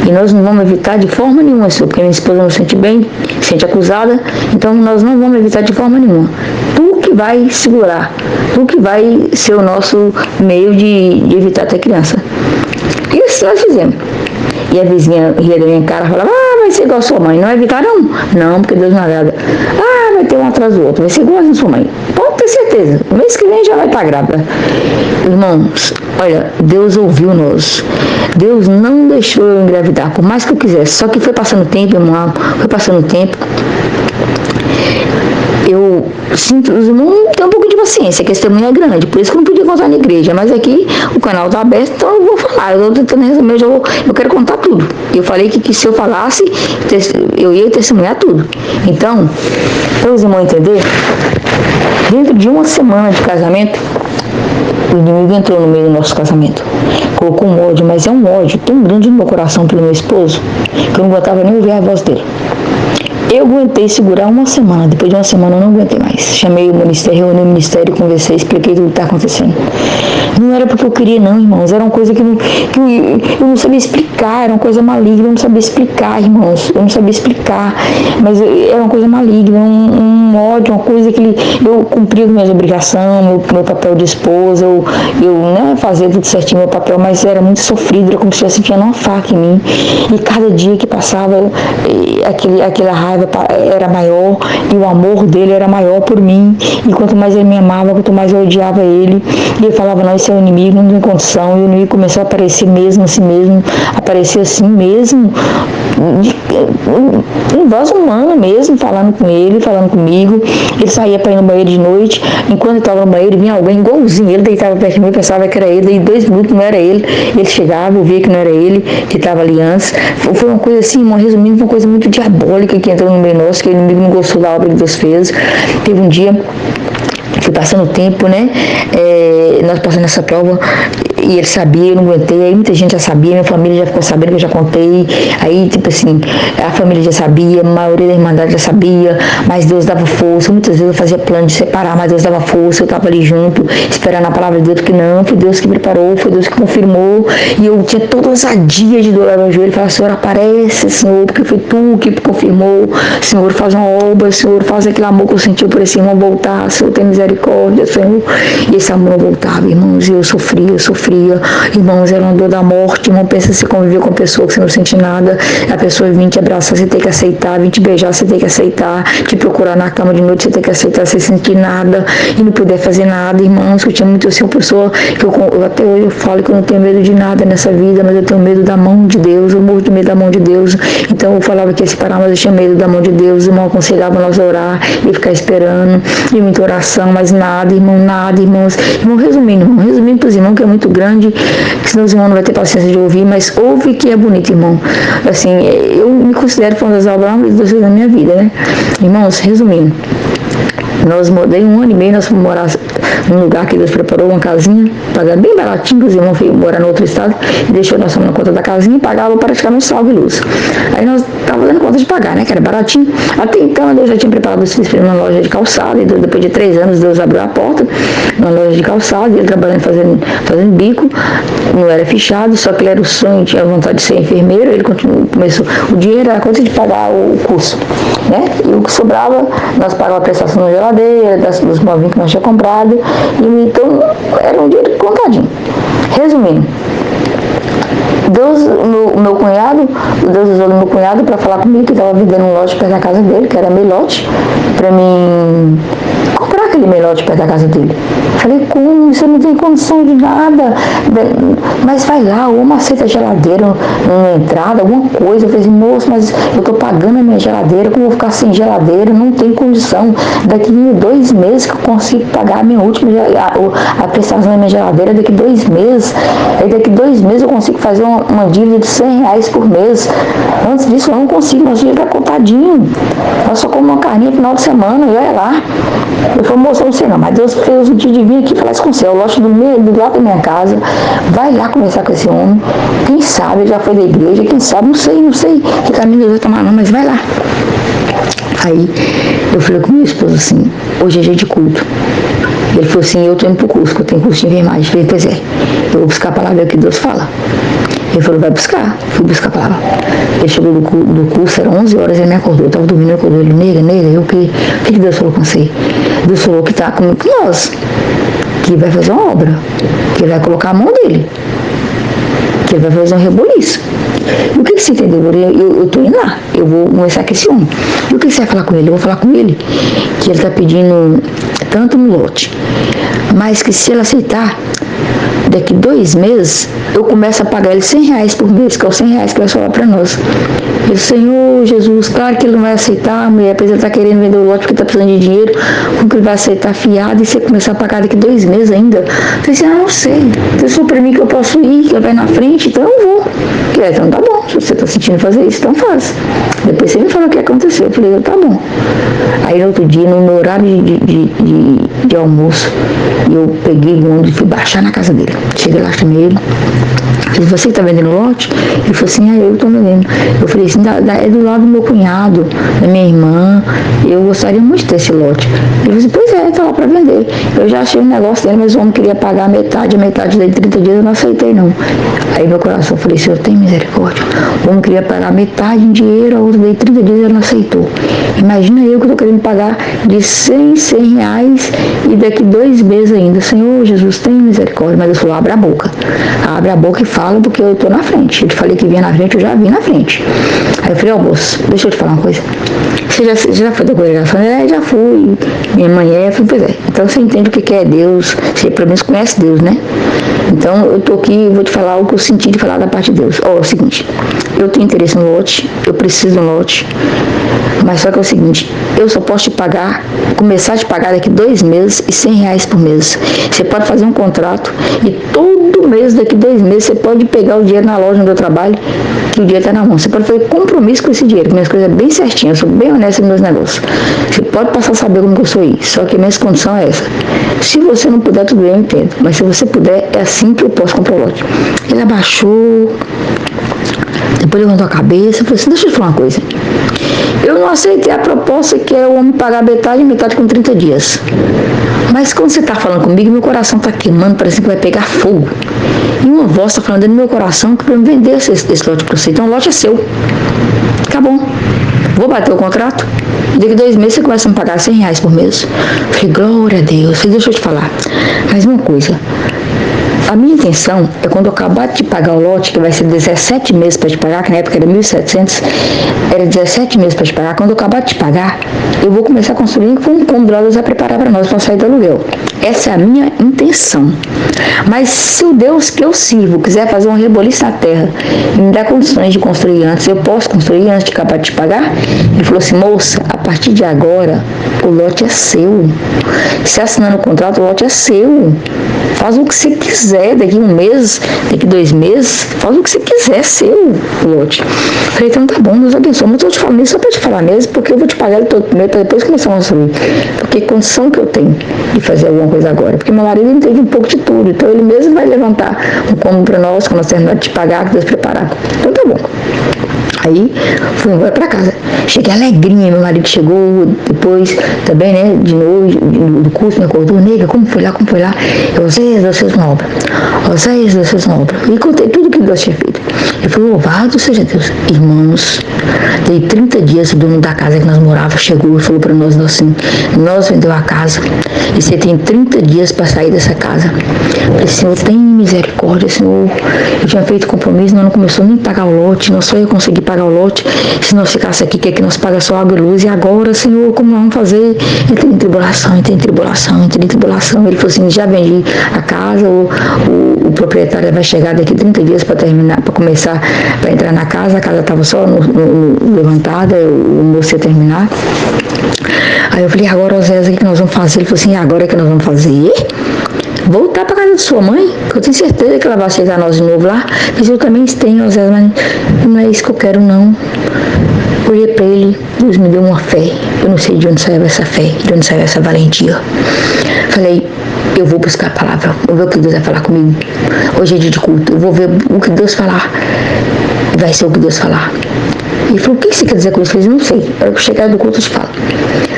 S1: E nós não vamos evitar de forma nenhuma, Senhor, porque minha esposa não se sente bem, se sente acusada, então nós não vamos evitar de forma nenhuma. Tu que vai segurar, tu que vai ser o nosso meio de evitar ter criança. E isso nós fizemos. E a vizinha ria da minha cara e falava, vai ser igual a sua mãe, não vai evitar não? Não, porque Deus não agrada. Vai ter um atrás do outro, vai ser igual a sua mãe. Pode ter certeza, o mês que vem já vai estar grávida. Irmãos, olha, Deus ouviu nós. Deus não deixou eu engravidar, por mais que eu quisesse. Só que foi passando o tempo, irmão, eu sinto, os irmãos têm um pouco de paciência, que esse testemunho é grande, por isso que eu não podia contar na igreja, mas aqui o canal está aberto, então eu vou falar, eu estou tentando resumir, eu quero contar tudo. Eu falei que se eu falasse, eu ia testemunhar tudo. Então, para os irmãos entenderem, dentro de 1 semana de casamento, o inimigo entrou no meio do nosso casamento, colocou um ódio, mas é um ódio tão grande no meu coração pelo meu esposo, que eu não aguentava nem ouvir a voz dele. Eu aguentei segurar 1 semana, depois de 1 semana eu não aguentei mais. Chamei o ministério, reuni o ministério, conversei, expliquei tudo que está acontecendo. Não era porque eu queria não, irmãos, era uma coisa que eu não sabia explicar, era uma coisa maligna, eu não sabia explicar, irmãos, eu não sabia explicar, mas era uma coisa maligna, um ódio, uma coisa que eu cumpria com minhas obrigações, meu papel de esposa, eu fazia tudo certinho meu papel, mas era muito sofrido, era como se estivesse enfiando uma faca em mim, e cada dia que passava, aquela raiva era maior, e o amor dele era maior por mim, e quanto mais ele me amava, quanto mais eu odiava ele, e eu falava, não, esse é o inimigo, não tem condição, e o inimigo começou a aparecer mesmo, assim mesmo, aparecer assim mesmo, em voz humana mesmo, falando com ele, falando comigo. Ele saía para ir no banheiro de noite, enquanto ele estava no banheiro, vinha alguém igualzinho, ele deitava perto de mim, pensava que era ele, daí 2 minutos não era ele chegava, eu via que não era ele, que estava ali antes. Foi uma coisa assim, resumindo, foi uma coisa muito diabólica que entrou no meio nosso, que o inimigo não gostou da obra que Deus fez. Teve um dia Fui passando o tempo, né? Nós passando essa prova e ele sabia, eu não aguentei. Aí muita gente já sabia, minha família já ficou sabendo que eu já contei. Aí, tipo assim, a família já sabia, a maioria da Irmandade já sabia, mas Deus dava força. Muitas vezes eu fazia plano de separar, mas Deus dava força. Eu estava ali junto, esperando a palavra de Deus, porque não, foi Deus que preparou, foi Deus que confirmou. E eu tinha toda ousadia de dobrar meu joelho e falar: Senhor, aparece, Senhor, porque foi Tu que confirmou. Senhor, faz uma obra, Senhor, faz aquele amor que eu senti por esse irmão voltar. Senhor, tem misericórdia, Senhor. E esse amor não voltava, irmãos, e eu sofria. Irmãos, era uma dor da morte. Irmão, pensa se conviver com uma pessoa que você não sente nada, a pessoa vir te abraçar, você tem que aceitar, vir te beijar, você tem que aceitar, te procurar na cama de noite, você tem que aceitar, sem sentir nada e não poder fazer nada. Irmãos, eu tinha muito assim, uma pessoa que eu até hoje eu falo que eu não tenho medo de nada nessa vida, mas eu tenho medo da mão de Deus, eu morro de medo da mão de Deus. Então eu falava que ia separar, mas eu tinha medo da mão de Deus. O irmão aconselhava nós a orar e ficar esperando, e muita oração, mas nada, irmão, nada, irmãos. Irmão, resumindo para os irmãos, que é muito grande, que senão os irmãos não vai ter paciência de ouvir, mas ouve que é bonito, irmão. Assim, eu me considero uma das obras mais doces da minha vida, né? Irmãos, resumindo, nós mudei 1 ano e meio, nós fomos morar num lugar que Deus preparou, uma casinha, pagando bem baratinho, os irmãos foram morar no outro estado, e deixou nós na conta da casinha e pagava praticamente salve luz. Aí nós estávamos dando conta de pagar, né, que era baratinho. Até então, Deus já tinha preparado os filhos para uma loja de calçado, e depois de 3 anos, Deus abriu a porta, numa loja de calçado, e ele trabalhando, fazendo bico, não era fichado, só que ele era o sonho, tinha vontade de ser enfermeiro, ele começou, o dinheiro era a conta de pagar o curso, né, e o que sobrava, nós pagávamos a prestação na geladeira, dos móveis que nós tínhamos comprado, e então era um dinheiro contadinho. Resumindo, Deus usou o meu cunhado para falar comigo, que estava vendendo um lote perto da casa dele, que era meio lote, para mim comprar aquele meio lote perto da casa dele. Falei: como? Você não tem condição de nada, mas vai lá, ou uma aceita geladeira na entrada, alguma coisa. Eu falei assim: moço, mas eu estou pagando a minha geladeira, como eu vou ficar sem geladeira? Não tem condição. Daqui 2 meses que eu consigo pagar a minha última, a prestação da minha geladeira, daqui 2 meses. Aí daqui 2 meses eu consigo fazer uma dívida de R$100 por mês. Antes disso eu não consigo, nosso dinheiro está contadinho. Nós só comemos uma carninha no final de semana, e olha lá. Eu falei: moço, eu não sei não, mas Deus fez o dia de vir aqui falar isso com você. O lote do lado da minha casa, vai lá conversar com esse homem. Quem sabe, já foi da igreja, quem sabe, não sei que caminho Deus vai tomar não, mas vai lá. Aí eu falei com meu esposo assim: hoje é dia de culto. Ele falou assim: eu estou indo pro curso, que eu tenho curso de enfermagem. Eu falei: pois é, eu vou buscar a palavra que Deus fala. Ele falou: vai buscar. Fui buscar a palavra. Ele chegou do curso, eram 11 horas, ele me acordou. Eu estava dormindo, ele acordou. Ele: nega, o que Deus falou com você? Deus falou que está comigo com nós, que ele vai fazer uma obra, que ele vai colocar a mão dele, que ele vai fazer um reboliço. E o que você entendeu? Eu estou indo lá, eu vou conversar com esse homem. E o que você vai falar com ele? Eu vou falar com ele que ele está pedindo tanto no lote, mas que se ele aceitar, daqui 2 meses, eu começo a pagar ele R$100 por mês, que é os R$100 que vai sobrar para nós. Eu: Senhor Jesus, claro que ele não vai aceitar, a mulher, pois ele está querendo vender o lote porque está precisando de dinheiro, como que ele vai aceitar fiado e você começar a pagar daqui 2 meses ainda? Eu falei assim: não sei, Deus falou para mim que eu posso ir, que ele vai na frente, então eu vou. Então tá bom, se você está sentindo fazer isso, então faz. Depois você me falou o que aconteceu. Eu falei: tá bom. Aí no outro dia, no meu horário de almoço, eu peguei o ônibus e fui baixar na casa dele. Cheguei lá, chamei ele. Ele: você que está vendendo lote? Ele falou assim: eu estou vendendo. Eu falei assim: é do lado do meu cunhado, da minha irmã, eu gostaria muito de ter esse lote. Ele falou assim: pois é, está lá para vender. Eu já achei um negócio dele, mas o homem queria pagar a metade daí 30 dias, eu não aceitei não. Aí meu coração, eu falei: Senhor, tem misericórdia. O homem queria pagar metade em dinheiro, a outra daí 30 dias, ele não aceitou. Imagina eu que estou querendo pagar de R$100 e daqui 2 meses ainda. Senhor Jesus, tem misericórdia. Mas Deus falou: abre a boca e fala, porque eu estou na frente. Eu te falei que vinha na frente, eu já vim na frente. Aí eu falei: moço, deixa eu te falar uma coisa. Você já foi da congregação? Já fui. Minha mãe é. Eu falei: pois é. Então você entende o que é Deus. Você pelo menos conhece Deus, né? Então, eu tô aqui, vou te falar o que eu senti de falar da parte de Deus. É o seguinte, eu tenho interesse no lote, eu preciso de um lote, mas só que é o seguinte, eu só posso te pagar, começar a te pagar daqui 2 meses e R$100 por mês. Você pode fazer um contrato e todo mês, daqui 2 meses, você pode pegar o dinheiro na loja onde eu trabalho, que o dinheiro está na mão. Você pode fazer compromisso com esse dinheiro, minhas coisas bem certinhas, eu sou bem honesta nos meus negócios. Você pode passar a saber como que eu sou aí, só que a minha condição é essa. Se você não puder, tudo bem, eu entendo, mas se você puder, é assim que eu posso comprar o lote. Ele abaixou, depois levantou a cabeça e falou assim, deixa eu te falar uma coisa. Eu não aceitei a proposta que é o homem pagar metade com 30 dias. Mas quando você está falando comigo, meu coração está queimando, parece que vai pegar fogo. E uma voz está falando dentro do meu coração que para me vender esse lote para você. Então o lote é seu. Acabou. Vou bater o contrato. Daqui 2 meses você começa a me pagar R$100 por mês. Falei, glória a Deus. Falei, deixa eu te falar. Mas uma coisa. A minha intenção é quando eu acabar de te pagar o lote, que vai ser 17 meses para te pagar, que na época era 1.700, era 17 meses para te pagar. Quando eu acabar de te pagar, eu vou começar a construir com um cômodo lá, Deus vai preparar para nós para sair do aluguel. Essa é a minha intenção. Mas se o Deus que eu sirvo quiser fazer um reboliço na terra e me dar condições de construir antes, eu posso construir antes de acabar de te pagar? Ele falou assim, moça, a partir de agora, o lote é seu. Se assinando o contrato, o lote é seu. Faz o que você quiser, daqui 1 mês, daqui 2 meses, faz o que você quiser, seu lote. Falei, então tá bom, Deus abençoe. Mas eu tô te falando isso só pra te falar mesmo, porque eu vou te pagar ele todo primeiro, pra depois começar a construir. Porque condição que eu tenho de fazer alguma coisa agora. Porque meu marido entende um pouco de tudo, então ele mesmo vai levantar um cômodo pra nós, quando nós terminarmos de te pagar, que Deus preparar. Então tá bom. Aí, fui embora pra casa. Cheguei alegrinha, meu marido chegou depois, também, né, de noite, do curso, me acordou, nega, como foi lá? Eu, Oséias, Deus fez uma obra. Oséias, Deus fez uma obra. E contei tudo que Deus tinha feito. Ele falou, louvado seja Deus. Irmãos, dei 30 dias, o dono da casa que nós morávamos chegou e falou pra nós assim, nós vendeu a casa e você tem 30 dias para sair dessa casa. Eu falei, Senhor, tem misericórdia, Senhor. Eu tinha feito compromisso, nós não começou nem a pagar o lote, nós só ia conseguir pagar o lote se nós ficasse aqui, que nós paga só água e luz, e agora, Senhor, como nós vamos fazer? Entrei em tribulação. Ele falou assim, já vendi a casa, o proprietário vai chegar daqui 30 dias para terminar, para começar, para entrar na casa, a casa estava só levantada, o moço ia terminar. Aí eu falei, agora, Oséias, o que nós vamos fazer? Ele falou assim, agora que nós vamos fazer? Voltar para casa de sua mãe, que eu tenho certeza que ela vai aceitar nós de novo lá. Mas eu também tenho, Oséias, mas não é isso que eu quero, não. Olhei para ele, Deus me deu uma fé. Eu não sei de onde saiu essa fé, de onde saiu essa valentia. Falei, eu vou buscar a palavra, vou ver o que Deus vai falar comigo. Hoje é dia de culto, eu vou ver o que Deus falar. Vai ser o que Deus falar. Ele falou, o que você quer dizer com isso? Eu falei, não sei, para eu chegar do culto eu te falo.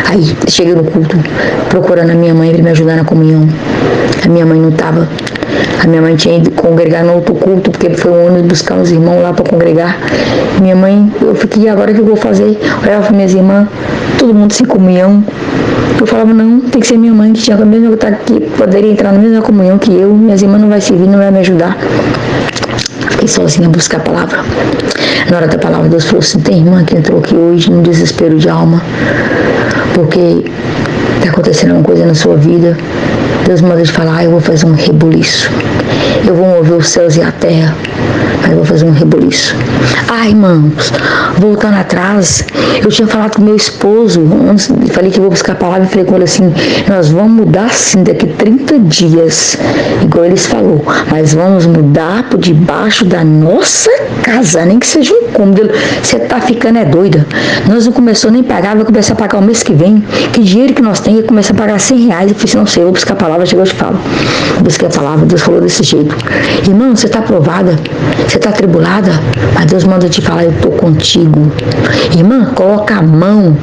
S1: Aí, cheguei no culto, procurando a minha mãe para me ajudar na comunhão. A minha mãe não estava. A minha mãe tinha ido congregar no outro culto, porque foi um ônibus buscar os irmãos lá para congregar. Minha mãe, eu fiquei, agora o que eu vou fazer? Olhava para minhas irmãs, todo mundo sem comunhão. Eu falava, não, tem que ser minha mãe que tinha a mesma que poderia entrar na mesma comunhão que eu. Minhas irmãs não vai servir, não vai me ajudar. Fiquei sozinha a buscar a palavra. Na hora da palavra, Deus falou assim, tem irmã que entrou aqui hoje num desespero de alma, porque está acontecendo uma coisa na sua vida. Deus manda de falar, eu vou fazer um rebuliço. Eu vou mover os céus e a terra, mas eu vou fazer um rebuliço. Irmãos, voltando atrás, eu tinha falado com meu esposo, falei que eu vou buscar a palavra e falei com ele assim, nós vamos mudar sim daqui 30 dias, igual eles falou, mas vamos mudar por debaixo da nossa casa, nem que seja um cômodo. Você tá ficando doida. Nós não começou nem a pagar, vai começar a pagar o mês que vem. Que dinheiro que nós temos, ia começar a pagar R$100. Eu falei, não sei, eu vou buscar a palavra, chegou, eu te falo. Eu busquei a palavra, Deus falou desse jeito. Irmão, você está aprovada, você está atribulada, mas Deus manda te falar, eu estou contigo. Irmã, coloca a mão,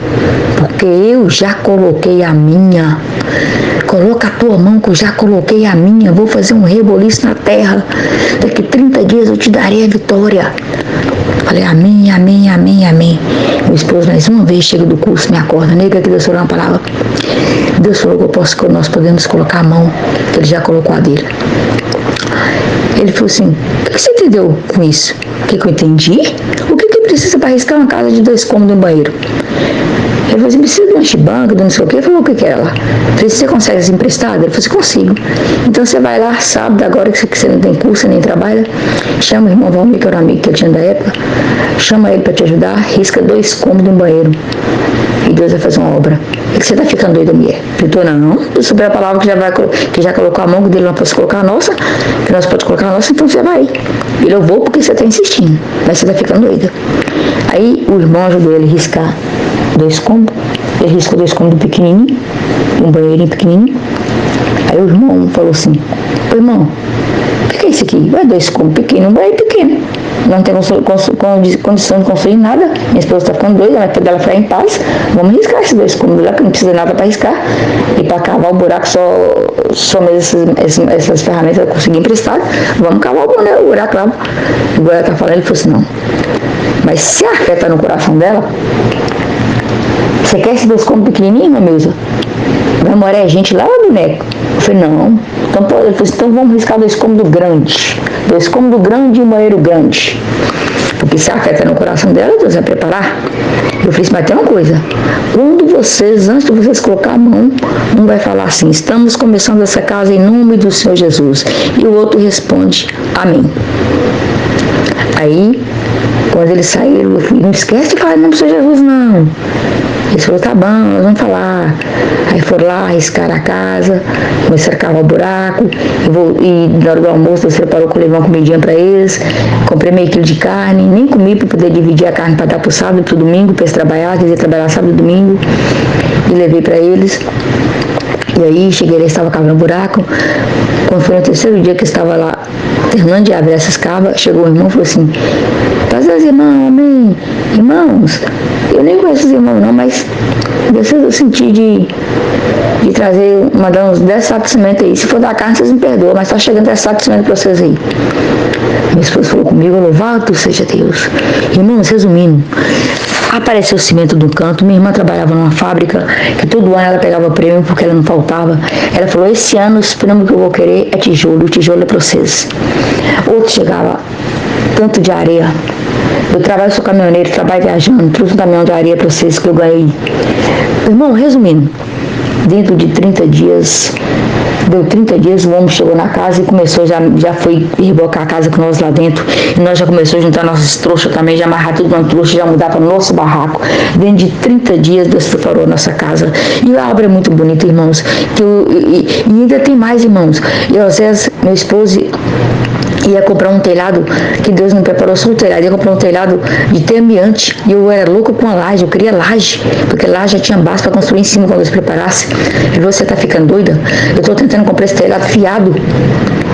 S1: porque eu já coloquei a minha. Coloca a tua mão, que eu já coloquei a minha. Vou fazer um reboliço na terra. Daqui 30 dias eu te darei a vitória. Falei, amém, amém, amém, amém. Meu esposo, mais uma vez, chega do curso, me acorda, nega que Deus falou uma palavra. Deus falou que nós podemos colocar a mão, que Ele já colocou a dele. Ele falou assim, o que você entendeu com isso? O que eu entendi? O que precisa para arriscar uma casa de 2 cômodos e um banheiro? Ele falou assim, precisa de um lanche-banco, de não sei o quê. Eu falei, o que era lá? Eu falei, você consegue ser emprestado? Ele falou assim, consigo. Então você vai lá, sábado, agora que você não tem curso, você nem trabalha, chama o irmão Valmir, que era um amigo que ele tinha da época, chama ele para te ajudar, risca 2 cômodos no banheiro. E Deus vai fazer uma obra. É que você tá ficando doida, mulher? Eu tô, não. Eu souber a palavra que já colocou a mão dele, não posso colocar a nossa, que nós pode colocar a nossa, então você vai. Ele, eu vou porque você tá insistindo, mas você tá ficando doida. Aí o irmão ajudou ele a riscar 2 cômodos. Ele riscou 2 cômodos pequenininho, um banheirinho pequenininho. Aí o irmão falou assim, ô irmão, o que é isso aqui? Vai 2 cômodos pequenos, um banheiro pequeno. Não tem condição de construir nada. Minha esposa está ficando doida, ela vai ficar em paz. Vamos riscar esses 2 cômodos lá, que não precisa de nada para riscar. E para cavar o buraco, só mesmo essas ferramentas eu consegui emprestar. Vamos cavar o buraco lá. Igual ela está falando, ele falou assim, não. Mas se a fé está no coração dela, você quer esses 2 cômodos pequenininhos, minha Milza? Vai morar gente lá, boneco? Eu falei, não. Então, ele falou assim, então vamos riscar 2 cômodos grandes. 2 cômodos grandes e um banheiro grande. Porque se a fé está no coração dela, Deus vai preparar. Eu falei assim, mas tem uma coisa. Antes de vocês colocar a mão, um vai falar assim, estamos começando essa casa em nome do Senhor Jesus. E o outro responde, amém. Aí, quando eles saíram, eu falei, não esquece de falar em nome do Senhor Jesus, não. Eles falaram, tá bom, nós vamos falar. Aí foram lá, arriscaram a casa, começaram a cavar o buraco, e na hora do almoço você preparou que eu levei uma comidinha para eles, comprei meio quilo de carne, nem comi para poder dividir a carne para dar pro sábado, pro domingo, para eles trabalhar, quer dizer, trabalhar sábado e domingo, e levei para eles. E aí cheguei lá, estava cavando o buraco. Quando foi no 3º dia que eu estava lá, terminando de abrir essas cavas, chegou o irmão e falou assim, paz aos irmãos, amém. Irmãos, eu nem conheço os irmãos não, mas eu senti de trazer, mandar uns 10 sacos de cimento aí. Se for da carne, vocês me perdoam, mas tá chegando 10 sacos de cimento para vocês aí. Minha esposa falou comigo, louvado seja Deus. Irmãos, resumindo, apareceu o cimento do canto. Minha irmã trabalhava numa fábrica que todo ano ela pegava prêmio porque ela não faltava. Ela falou, esse ano o prêmio que eu vou querer é tijolo, o tijolo é para vocês. Outro chegava, tanto de areia. Eu trabalho, sou caminhoneiro, trabalho viajando, trouxe um caminhão de areia para vocês que eu ganhei. Irmão, resumindo, dentro de 30 dias, deu 30 dias, o homem chegou na casa e começou, já foi rebocar a casa com nós lá dentro. E nós já começamos a juntar nossas trouxas também, já amarrar tudo na trouxa, já mudar para o nosso barraco. Dentro de 30 dias, Deus preparou a nossa casa. E a obra é muito bonita, irmãos. E ainda tem mais, irmãos. E às vezes, meu esposo ia comprar um telhado, que Deus não preparou só o telhado, ia comprar um telhado de termiante, e eu era louca com a laje, eu queria laje, porque laje já tinha base para construir em cima quando Deus preparasse. E você tá ficando doida? Eu tô tentando comprar esse telhado fiado,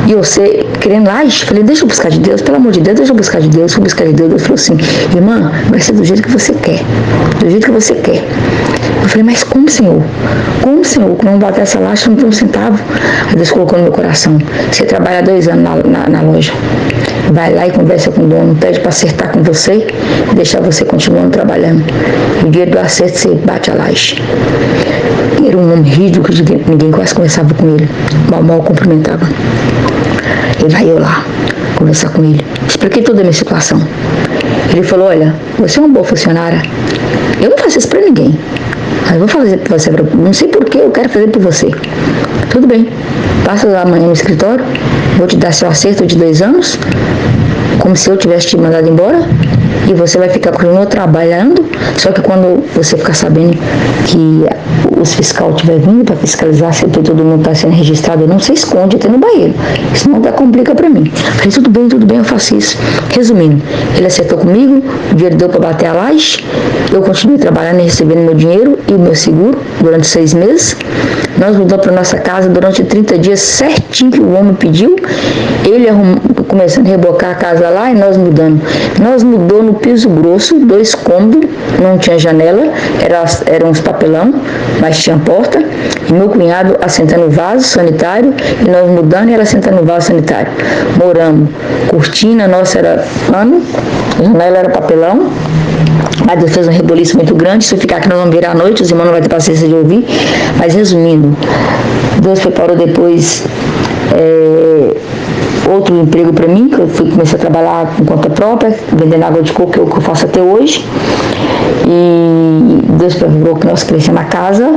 S1: e você querendo laje? Falei, deixa eu buscar de Deus, pelo amor de Deus, deixa eu buscar de Deus, fui buscar de Deus. Deus falou assim, irmã, vai ser do jeito que você quer, do jeito que você quer. Eu falei, mas como, Senhor? Como, Senhor? Quando não bater essa laje, não tem um centavo. Aí Deus colocou no meu coração, você trabalha 2 anos na loja, vai lá e conversa com o dono, pede para acertar com você e deixar você continuando trabalhando. No dia do acerto, você bate a laje. Era um homem rígido, que ninguém quase conversava com ele, mal cumprimentava. E vai eu lá conversar com ele, expliquei toda a minha situação. Ele falou, olha, você é uma boa funcionária, eu não faço isso para ninguém, mas vou fazer por você, não sei porquê, eu quero fazer por você. Tudo bem, passa amanhã no escritório, vou te dar seu acerto de 2 anos, como se eu tivesse te mandado embora, e você vai ficar continuando trabalhando, só que quando você ficar sabendo que os fiscais estiver vindo para fiscalizar se todo mundo está sendo registrado, não se esconde até no banheiro, senão complica para mim. Falei, tudo bem, eu faço isso. Resumindo, ele acertou comigo, o dinheiro deu para bater a laje, eu continuei trabalhando e recebendo meu dinheiro e o meu seguro durante 6 meses. Nós mudamos para nossa casa durante 30 dias certinho que o homem pediu, ele começando a rebocar a casa lá e nós mudando. Nós mudou no piso grosso, 2 cômodos, não tinha janela, eram uns papelão, mas tinha porta, e meu cunhado assentando o vaso sanitário, e nós mudando e ela assentando o vaso sanitário. Moramos, cortina nossa era pano, a janela era papelão, mas Deus fez um reboliço muito grande. Se eu ficar aqui nós vamos virar à noite, os irmãos não vão ter paciência de ouvir, mas resumindo, Deus preparou depois outro emprego para mim, que eu comecei a trabalhar com conta própria, vendendo água de coco, que é o que eu faço até hoje. E Deus preparou que nós crescemos na casa,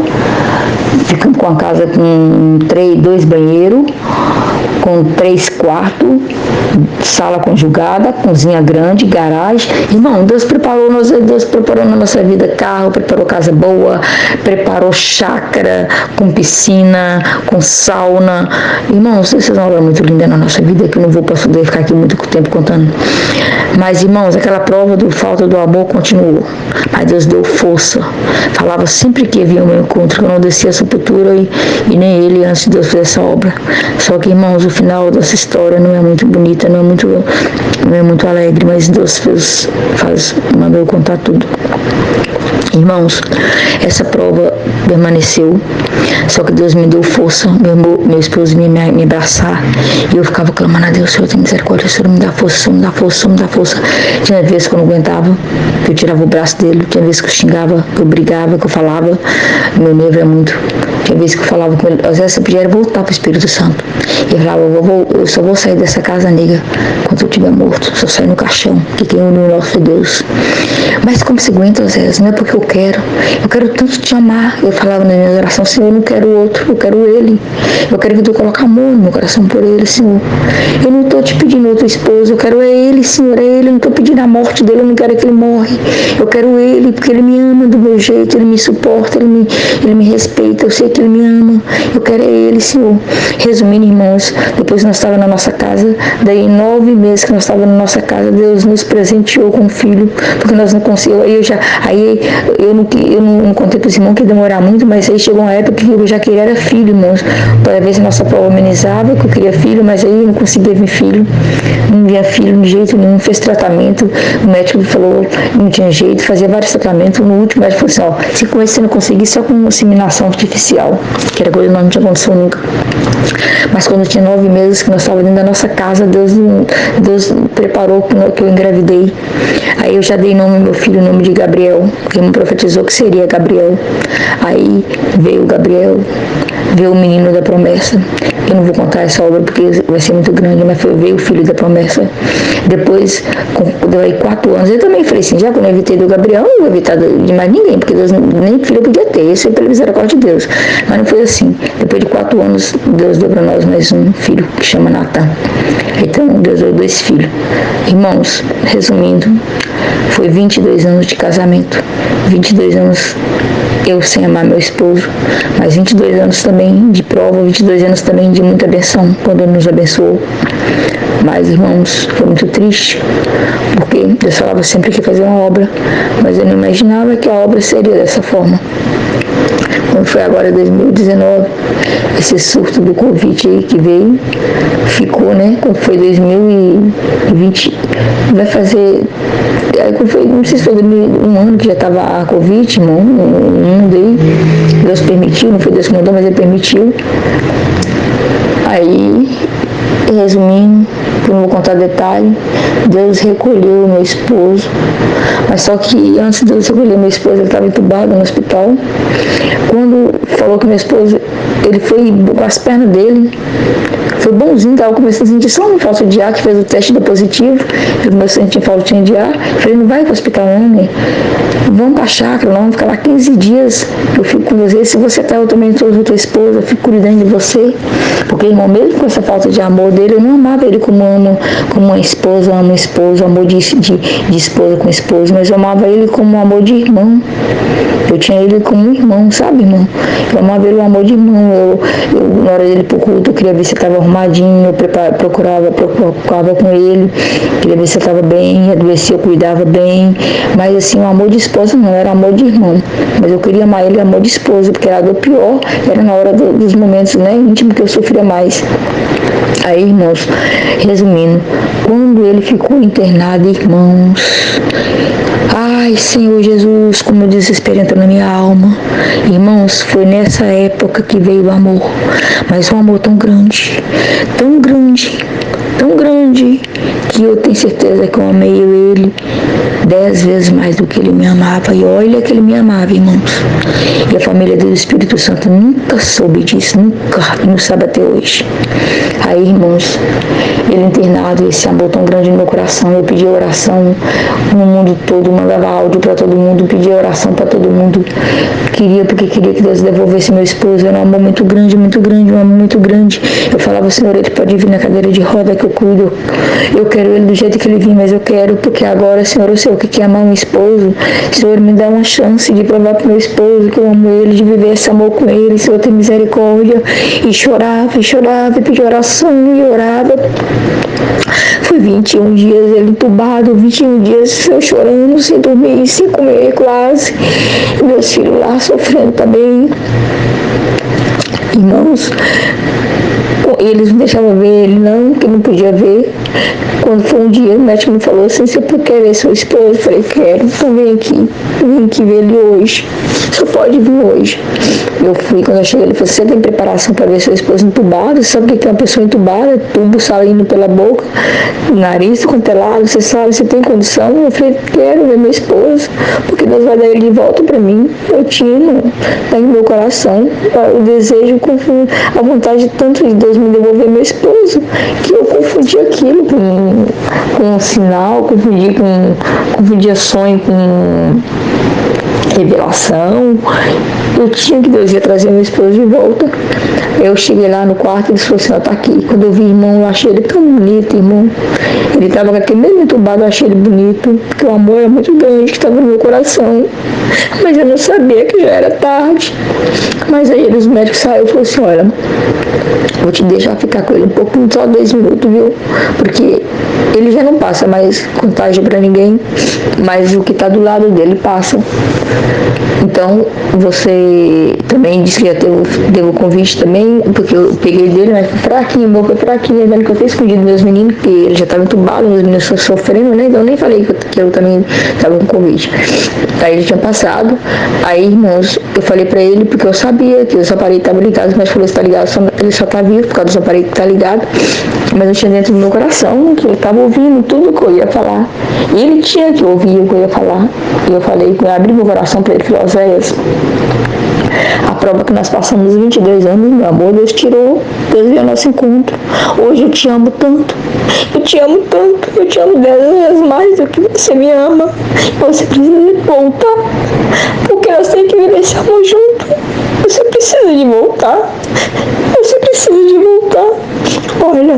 S1: ficamos com a casa com 2 banheiros, com 3 quartos, sala conjugada, cozinha grande, garagem. Irmão, Deus preparou na nossa vida carro, preparou casa boa, preparou chácara, com piscina, com sauna. Irmãos, isso é uma obra muito linda na nossa vida, que eu não vou poder ficar aqui muito tempo contando. Mas, irmãos, aquela prova do falta do amor continuou. Mas Deus deu força. Falava sempre que havia o meu encontro, que eu não descia a sepultura e nem ele antes de Deus fazer essa obra. Só que, irmãos, o final dessa história não é muito bonita, não é muito alegre, mas Deus mandou eu contar tudo. Irmãos, essa prova permaneceu, só que Deus me deu força, meu esposo me abraçar, e eu ficava clamando a Deus: Senhor, tem misericórdia, Senhor, me dá força, Senhor, me dá força, Senhor, me dá força. Tinha vezes que eu não aguentava, que eu tirava o braço dele, tinha vezes que eu xingava, que eu brigava, que eu falava, meu nervo é muito. Tinha vezes que eu falava com ele, às vezes eu pedia voltar para o Espírito Santo. E eu falava: eu só vou sair dessa casa, nega, quando eu estiver morto, só sair no caixão, que quem uniu o nosso Deus. Mas como se aguenta, às vezes, não é porque eu quero tanto te amar. Eu falava na minha oração: Senhor, eu não quero outro, eu quero ele. Eu quero que tu coloque amor no meu coração por ele, Senhor. Eu não estou te pedindo outro esposo, eu quero ele, Senhor, ele. Eu não estou pedindo a morte dele, eu não quero que ele morre. Eu quero ele, porque ele me ama do meu jeito, ele me suporta, ele me respeita, eu sei que ele me ama. Eu quero ele, Senhor. Resumindo, irmãos, depois nós estávamos na nossa casa, daí 9 meses que nós estávamos na nossa casa, Deus nos presenteou com um filho, porque nós não conseguimos. Eu não contei para os irmãos que ia demorar muito, mas aí chegou uma época que eu já queria era filho, irmãos. Toda vez a nossa prova amenizava, que eu queria filho, mas aí eu não conseguia ver filho. Não via filho de jeito nenhum, fez tratamento. O médico falou que não tinha jeito, fazia vários tratamentos. No último, o médico falou assim: se com esse você não conseguir, só com inseminação artificial, que era coisa que nós não tinha acontecido nunca. Mas quando eu tinha 9 meses, que nós estávamos dentro da nossa casa, Deus preparou que eu engravidei. Aí eu já dei nome ao meu filho, o nome de Gabriel, porque me profetizou que seria Gabriel. Aí veio o Gabriel, veio o menino da promessa. Eu não vou contar essa obra porque vai ser muito grande, mas veio o filho da promessa. Depois, deu aí 4 anos, eu também falei assim: já que eu não evitei do Gabriel, eu não vou evitar de mais ninguém, porque Deus, nem filho eu podia ter, isso é pela misericórdia de Deus. Mas não foi assim. Depois de 4 anos, Deus deu para nós mais um filho, que chama Natan. Então, Deus deu 2 filhos. Irmãos, resumindo, foi 22 anos de casamento, 22 anos eu sem amar meu esposo, mas 22 anos também de prova, 22 anos também de muita benção, quando Ele nos abençoou. Mas, irmãos, foi muito triste, porque Deus falava sempre que ia fazer uma obra, mas eu não imaginava que a obra seria dessa forma. Quando foi agora 2019, esse surto do Covid aí que veio, ficou, né? Quando foi 2020, vai fazer, não sei se foi um ano que já estava a Covid, irmão, um mundo aí, Deus permitiu, não foi Deus que mandou, mas Ele permitiu. Aí, resumindo, eu não vou contar detalhe, Deus recolheu meu esposo, mas só que antes de Deus recolher meu esposo, ele estava entubado no hospital. Quando falou que meu esposo, ele foi com as pernas dele, foi bonzinho, estava começando a sentir só uma falta de ar, que fez o teste deu positivo, eu comecei a sentir falta de ar, falei: não vai para o hospital não, né? Vamos para a chácara, não, vamos ficar lá 15 dias, eu fico com você, se você está, eu também estou com a tua esposa, eu fico cuidando de você, porque, irmão, mesmo com essa falta de amor dele, eu não amava ele como uma esposa ama um esposo, amor de esposa com esposo, mas eu amava ele como um amor de irmão. Eu tinha ele como um irmão, sabe, irmão? Eu amava ele um amor de irmão. Eu na hora dele pro culto, eu queria ver se ele estava arrumadinho, eu procurava com ele, queria ver se ele estava bem, adoecia, eu cuidava bem. Mas assim, o amor de esposa não, era amor de irmão. Mas eu queria amar ele amor de esposa, porque era do pior, era na hora dos momentos, né, íntimos, que eu sofria mais. Aí, irmãos, resumindo, quando ele ficou internado, irmãos, ai, Senhor Jesus, como o desespero entrou na minha alma. Irmãos, foi nessa época que veio o amor, mas um amor tão grande, tão grande, tão grande, que eu tenho certeza que eu amei ele 10 vezes mais do que ele me amava. E olha que ele me amava, irmãos. E a família do Espírito Santo. Nunca soube disso, nunca, e não sabe até hoje. Aí, irmãos, ele internado, esse amor tão grande no meu coração, eu pedi oração no mundo todo, mandava áudio para todo mundo, pedia oração para todo mundo. Porque queria que Deus devolvesse meu esposo. Era um amor muito grande, um amor muito grande. Eu falava, Senhor, ele pode vir na cadeira de roda que eu cuido. Eu quero ele do jeito que ele vir, mas eu quero, porque agora, Senhor, eu sei o que é amar um esposo. Senhor, me dá uma chance de provar para meu esposo que eu amo ele, de viver esse amor com ele. Senhor, tem misericórdia. E chorava, e pedia oração, e orava. Foi 21 dias ele entubado, 21 dias eu chorando, sem dormir, sem comer quase. Meus filhos lá sofrendo também. Irmãos, eles não deixavam ver ele não, que não podia ver. Quando foi um dia, o médico me falou assim, você quer ver seu esposo? Eu falei, quero, então vem aqui ver ele hoje. Só pode vir hoje. Eu fui, quando eu cheguei, ele falou, você tem preparação para ver seu esposo entubado? Você sabe o que é uma pessoa entubada? Tubo saindo pela boca, nariz contelado, você sabe, você tem condição? Eu falei, quero ver meu esposo, porque Deus vai dar ele de volta para mim. Eu tinha, tá no meu coração, o desejo, a vontade tanto de Deus me devolver meu esposo, que eu confundi aquilo com um sinal, confundia sonho com revelação. Eu tinha que Deus ia trazer meu esposo de volta. Eu cheguei lá no quarto e ele falou assim, ó, tá aqui. Quando eu vi irmão, eu achei ele tão bonito, irmão. Ele tava com aquele mesmo entubado, eu achei ele bonito, porque o amor era muito grande que estava no meu coração. Mas eu não sabia que já era tarde. Mas aí os médicos saíram e falaram assim, olha, vou te deixar ficar com ele um pouquinho, só 2 minutos, viu? Porque ele já não passa mais contágio para ninguém, mas o que está do lado dele passa. Então, você também disse que já deu o convite também, porque eu peguei dele, mas foi fraquinho, foi fraquinho, vendo que eu tenho escondido meus meninos, porque ele já estava entubado, meus meninos sofrendo, né? Então eu nem falei que eu também estava com convite. Aí ele tinha passado, aí, irmãos, eu falei pra ele, porque eu sabia que os aparelhos estavam ligados, mas falou, está ligado, ele só tá vivo por causa dos aparelhos que tá ligado, mas eu tinha dentro do meu coração que ele estava ouvindo tudo que eu ia falar. E ele tinha que ouvir o que eu ia falar. E eu falei, eu abri meu coração para ele, falei, Oséias, a prova que nós passamos 22 anos, meu amor, Deus tirou, Deus veio ao nosso encontro. Hoje eu te amo tanto, eu te amo 10 vezes mais do que você me ama. Você precisa voltar, porque nós temos que viver esse amor junto. Você precisa de voltar, Olha,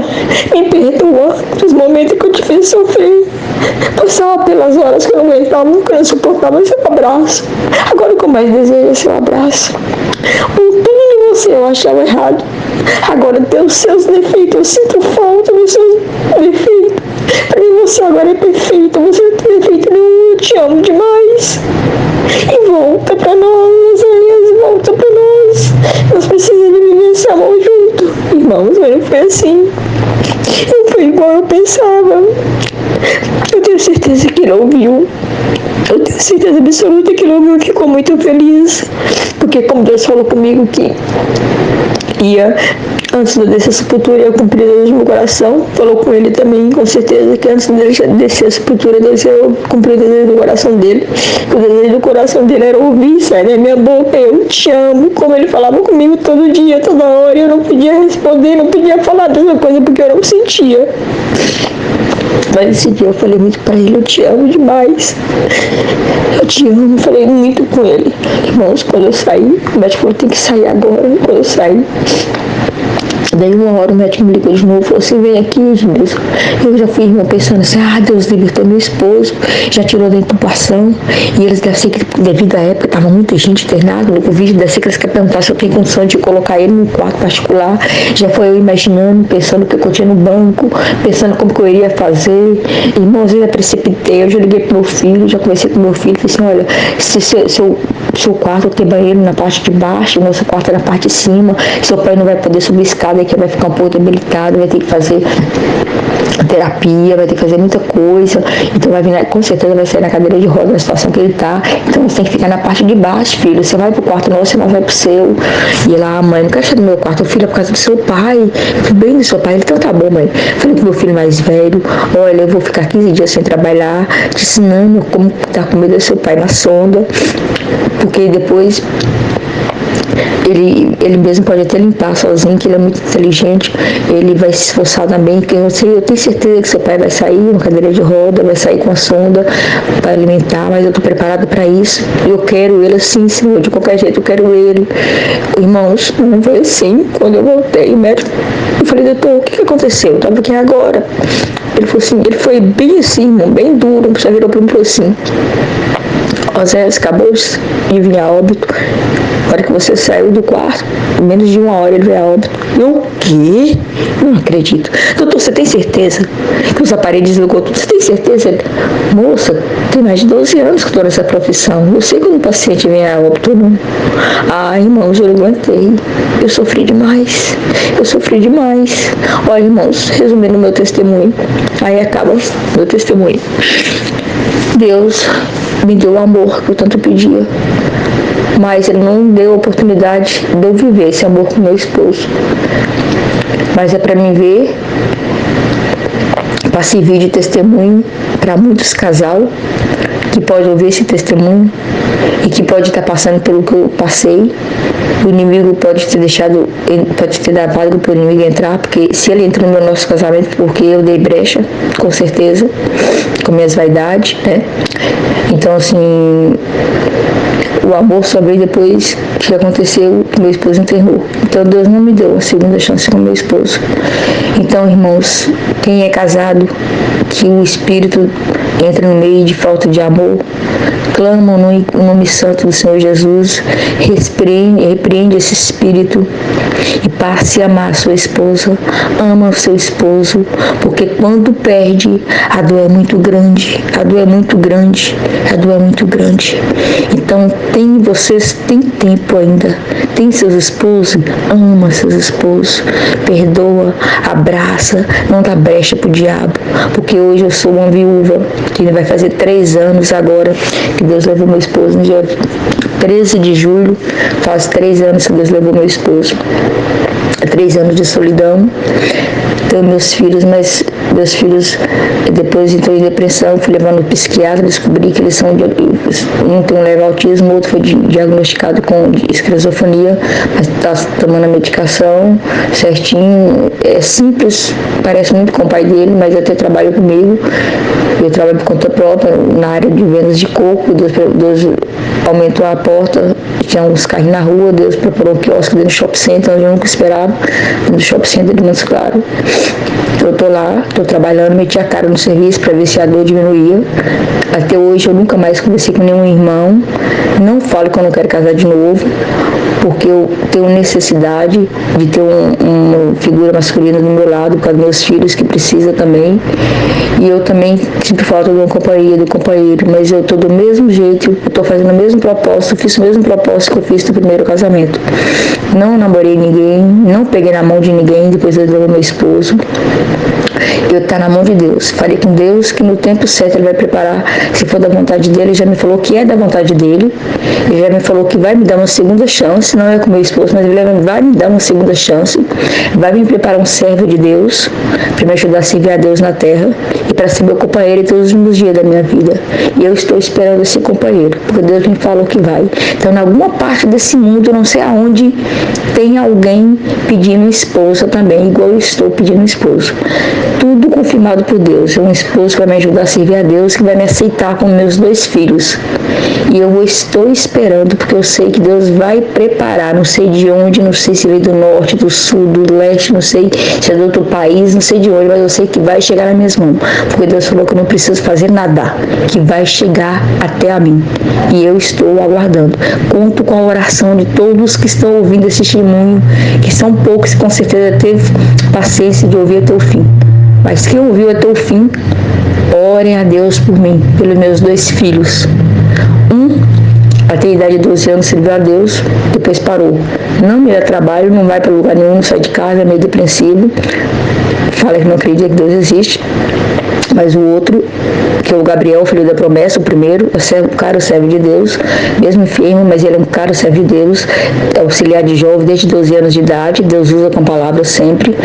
S1: me perdoa pelos momentos que eu te fiz sofrer. Passava pelas horas que eu não aguentava, que eu não suportava seu abraço. Agora o que eu mais desejo é seu abraço. Tudo em você eu achava errado. Agora tem os seus defeitos, eu sinto falta dos seus defeitos. Para mim você agora é perfeito, você não tem defeito nenhum, eu te amo demais. E volta pra nós, Elias, volta pra nós. Nós precisamos de viver esse amor junto. Irmãos, mas não foi assim. Não foi igual eu pensava. Eu tenho certeza que ele ouviu. Eu tenho certeza absoluta que ele ouviu e ficou muito feliz. Porque como Deus falou comigo que ia, antes de eu descer a sepultura, ia cumprir o desejo do meu coração. Falou com ele também, com certeza, que antes de descer a sepultura, Deus ia cumprir o desejo do coração dele. O desejo do coração dele era ouvir, sai da minha boca, eu te amo. Como ele falava comigo todo dia, toda hora, eu não podia responder, não podia falar dessa coisa, porque eu não sentia. Mas esse dia eu falei muito pra ele, eu te amo demais. Eu te amo, falei muito com ele. Irmãos, quando eu saí, o médico falou, tem que sair agora. Quando eu saí, daí uma hora o médico me ligou de novo, falou assim, vem aqui, Edmilson. Eu já fui, irmão, pensando assim, Deus libertou meu esposo, já tirou da intubação. E eles devem ser que, devido à época, tava muita gente internada no Covid, deve ser que eles querem perguntar se eu tenho condição de colocar ele num quarto particular. Já foi eu imaginando, pensando que eu tinha no banco, pensando como que eu iria fazer. Irmãos, eu já precipitei, eu já liguei pro meu filho, já conversei com meu filho, falei assim, olha, se seu quarto tem banheiro na parte de baixo, o nosso quarto é na parte de cima, seu pai não vai poder subir escada, que vai ficar um pouco debilitado, vai ter que fazer terapia, vai ter que fazer muita coisa, então vai vir, com certeza vai sair na cadeira de roda na situação que ele tá, então você tem que ficar na parte de baixo, filho, você vai pro quarto nosso, você não vai pro seu. E ela, mãe, não quero estar no meu quarto, filho, é por causa do seu pai, tudo bem do seu pai, ele, então tá bom, mãe. Falei pro meu filho mais velho, olha, eu vou ficar 15 dias sem trabalhar, te ensinando como dar comida ao seu pai na sonda, porque depois ele mesmo pode até limpar sozinho, que ele é muito inteligente, ele vai se esforçar também, porque eu tenho certeza que seu pai vai sair uma cadeira de roda, vai sair com a sonda para alimentar, mas eu estou preparada para isso. Eu quero ele assim, Senhor, de qualquer jeito eu quero ele. Irmãos, não foi assim. Quando eu voltei, o médico, eu falei, doutor, o que aconteceu? Eu estava aqui agora. Ele falou assim, ele foi bem assim, irmão, bem duro, já virou para mim e falou assim, Oséias, acabou de vir a óbito. Na hora que você saiu do quarto, em menos de 1 hora ele veio a óbito. Eu, o quê? Não acredito. Doutor, você tem certeza que os aparelhos desligou tudo? Você tem certeza? Ele, moça, tem mais de 12 anos que eu estou nessa profissão. Eu sei quando um paciente vem a óbito, não. Ah, irmãos, eu não aguentei. Eu sofri demais. Eu sofri demais. Olha, irmãos, resumindo o meu testemunho. Aí acaba meu testemunho. Deus me deu o amor que eu tanto pedia, mas Ele não deu a oportunidade de eu viver esse amor com meu esposo. Mas é para mim ver, para servir de testemunho para muitos casal que pode ouvir esse testemunho e que pode estar passando pelo que eu passei. O inimigo pode ter deixado, pode ter dado vaga para o inimigo entrar, porque se ele entrou no nosso casamento, porque eu dei brecha, com certeza, com minhas vaidades, né? Então, assim, o amor só veio depois que aconteceu, que meu esposo internou. Então, Deus não me deu a segunda chance com meu esposo. Então, irmãos, quem é casado, que o Espírito entra no meio de falta de amor, clama no nome santo do Senhor Jesus, repreende esse espírito e passe a amar a sua esposa, ama o seu esposo, porque quando perde, a dor é muito grande, a dor é muito grande, a dor é muito grande. Então, vocês têm tempo ainda, tem seus esposos, ama seus esposos, perdoa, abraça, não dá brecha pro diabo, porque hoje eu sou uma viúva, que vai fazer 3 anos agora, que Deus levou meu esposo no dia 13 de julho, faz 3 anos que Deus levou meu esposo. 3 anos de solidão. Tenho meus filhos, mas meus filhos depois entrou em depressão, fui levando no psiquiatra, descobri que eles são, um tem um leve autismo, outro foi diagnosticado com esquizofrenia, mas está tomando a medicação certinho, é simples, parece muito com o pai dele, mas até trabalha comigo, eu trabalho por conta própria na área de vendas de coco. Deus aumentou a porta, tinha uns carros na rua, Deus preparou um quiosque dentro do shopping center, onde eu nunca esperava, dentro do shopping center de Montes Claros. Eu tô lá, tô trabalhando, meti a cara no serviço para ver se a dor diminuía. Até hoje eu nunca mais conversei com nenhum irmão, não falo que eu não quero casar de novo, porque eu tenho necessidade de ter uma figura masculina do meu lado, por causa dos meus filhos, que precisa também. E eu também sinto falta de uma companhia, do companheiro, mas eu tô do mesmo jeito, eu tô fazendo o mesmo propósito, fiz o mesmo propósito que eu fiz no primeiro casamento. Não namorei ninguém, não peguei na mão de ninguém, depois eu levei meu esposo. Eu tá na mão de Deus. Falei com Deus que no tempo certo Ele vai preparar, se for da vontade dEle. Ele já me falou que é da vontade dEle. Ele já me falou que vai me dar uma segunda chance, não é com meu esposo, mas Ele vai me dar uma segunda chance. Vai me preparar um servo de Deus para me ajudar a servir a Deus na terra e para ser meu companheiro em todos os dias da minha vida. E eu estou esperando esse companheiro, porque Deus me falou que vai. Então, em alguma parte desse mundo, não sei aonde, tem alguém pedindo esposa também, igual eu estou pedindo esposo. Tudo confirmado por Deus. É um esposo que vai me ajudar a servir a Deus, que vai me aceitar com meus 2 filhos. E eu estou esperando, porque eu sei que Deus vai preparar, não sei de onde, não sei se veio do norte, do sul, do leste, não sei se é de outro país, não sei de onde, mas eu sei que vai chegar nas minhas mãos. Porque Deus falou que eu não preciso fazer nada, que vai chegar até a mim. E eu estou aguardando. Conto com a oração de todos que estão ouvindo esse testemunho, que são poucos, com certeza teve paciência de ouvir até o fim. Mas quem ouviu até o fim, orem a Deus por mim, pelos meus 2 filhos. Até a idade de 12 anos serviu a Deus, depois parou. Não me dá trabalho, não vai para lugar nenhum, não sai de casa, é meio depressivo. Fala que não acredita que Deus existe. Mas o outro, que é o Gabriel, filho da promessa, o primeiro, é um cara servo de Deus, mesmo enfermo, mas ele é um cara servo de Deus, é auxiliar de jovem desde 12 anos de idade, Deus usa com palavras sempre.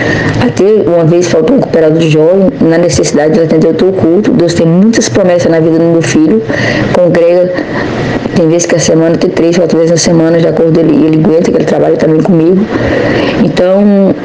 S1: Até uma vez faltou um cooperado de jovem, na necessidade de atender o teu culto. Deus tem muitas promessas na vida do meu filho, congrega, tem vezes que a semana tem 3, 4 vezes na semana, de acordo ele aguenta, que ele trabalha também comigo. Então,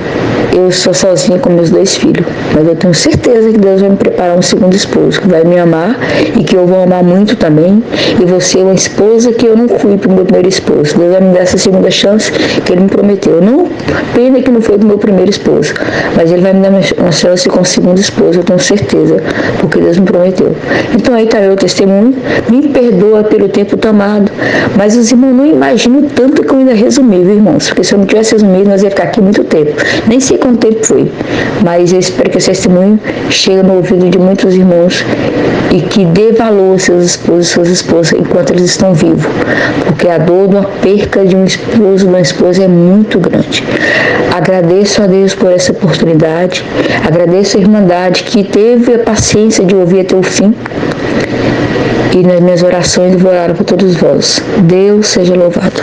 S1: eu sou sozinha com meus 2 filhos, mas eu tenho certeza que Deus vai me preparar um segundo esposo, que vai me amar e que eu vou amar muito também, e vou ser uma esposa que eu não fui para o meu primeiro esposo. Deus vai me dar essa segunda chance que Ele me prometeu. Não, pena que não foi do meu primeiro esposo, mas Ele vai me dar uma chance com o segundo esposo, eu tenho certeza, porque Deus me prometeu. Então aí está meu testemunho. Me perdoa pelo tempo tomado, mas os irmãos não imaginam tanto que eu ainda resumi, viu, irmãos? Porque se eu não tivesse resumido, nós ia ficar aqui muito tempo. Nem sei quanto tempo foi, mas eu espero que esse testemunho chegue no ouvido de muitos irmãos e que dê valor aos seus esposos e suas esposas enquanto eles estão vivos, porque a dor de uma perca de um esposo, de uma esposa é muito grande. Agradeço a Deus por essa oportunidade, agradeço a Irmandade que teve a paciência de ouvir até o fim, e nas minhas orações vou orar por todos vós. Deus seja louvado.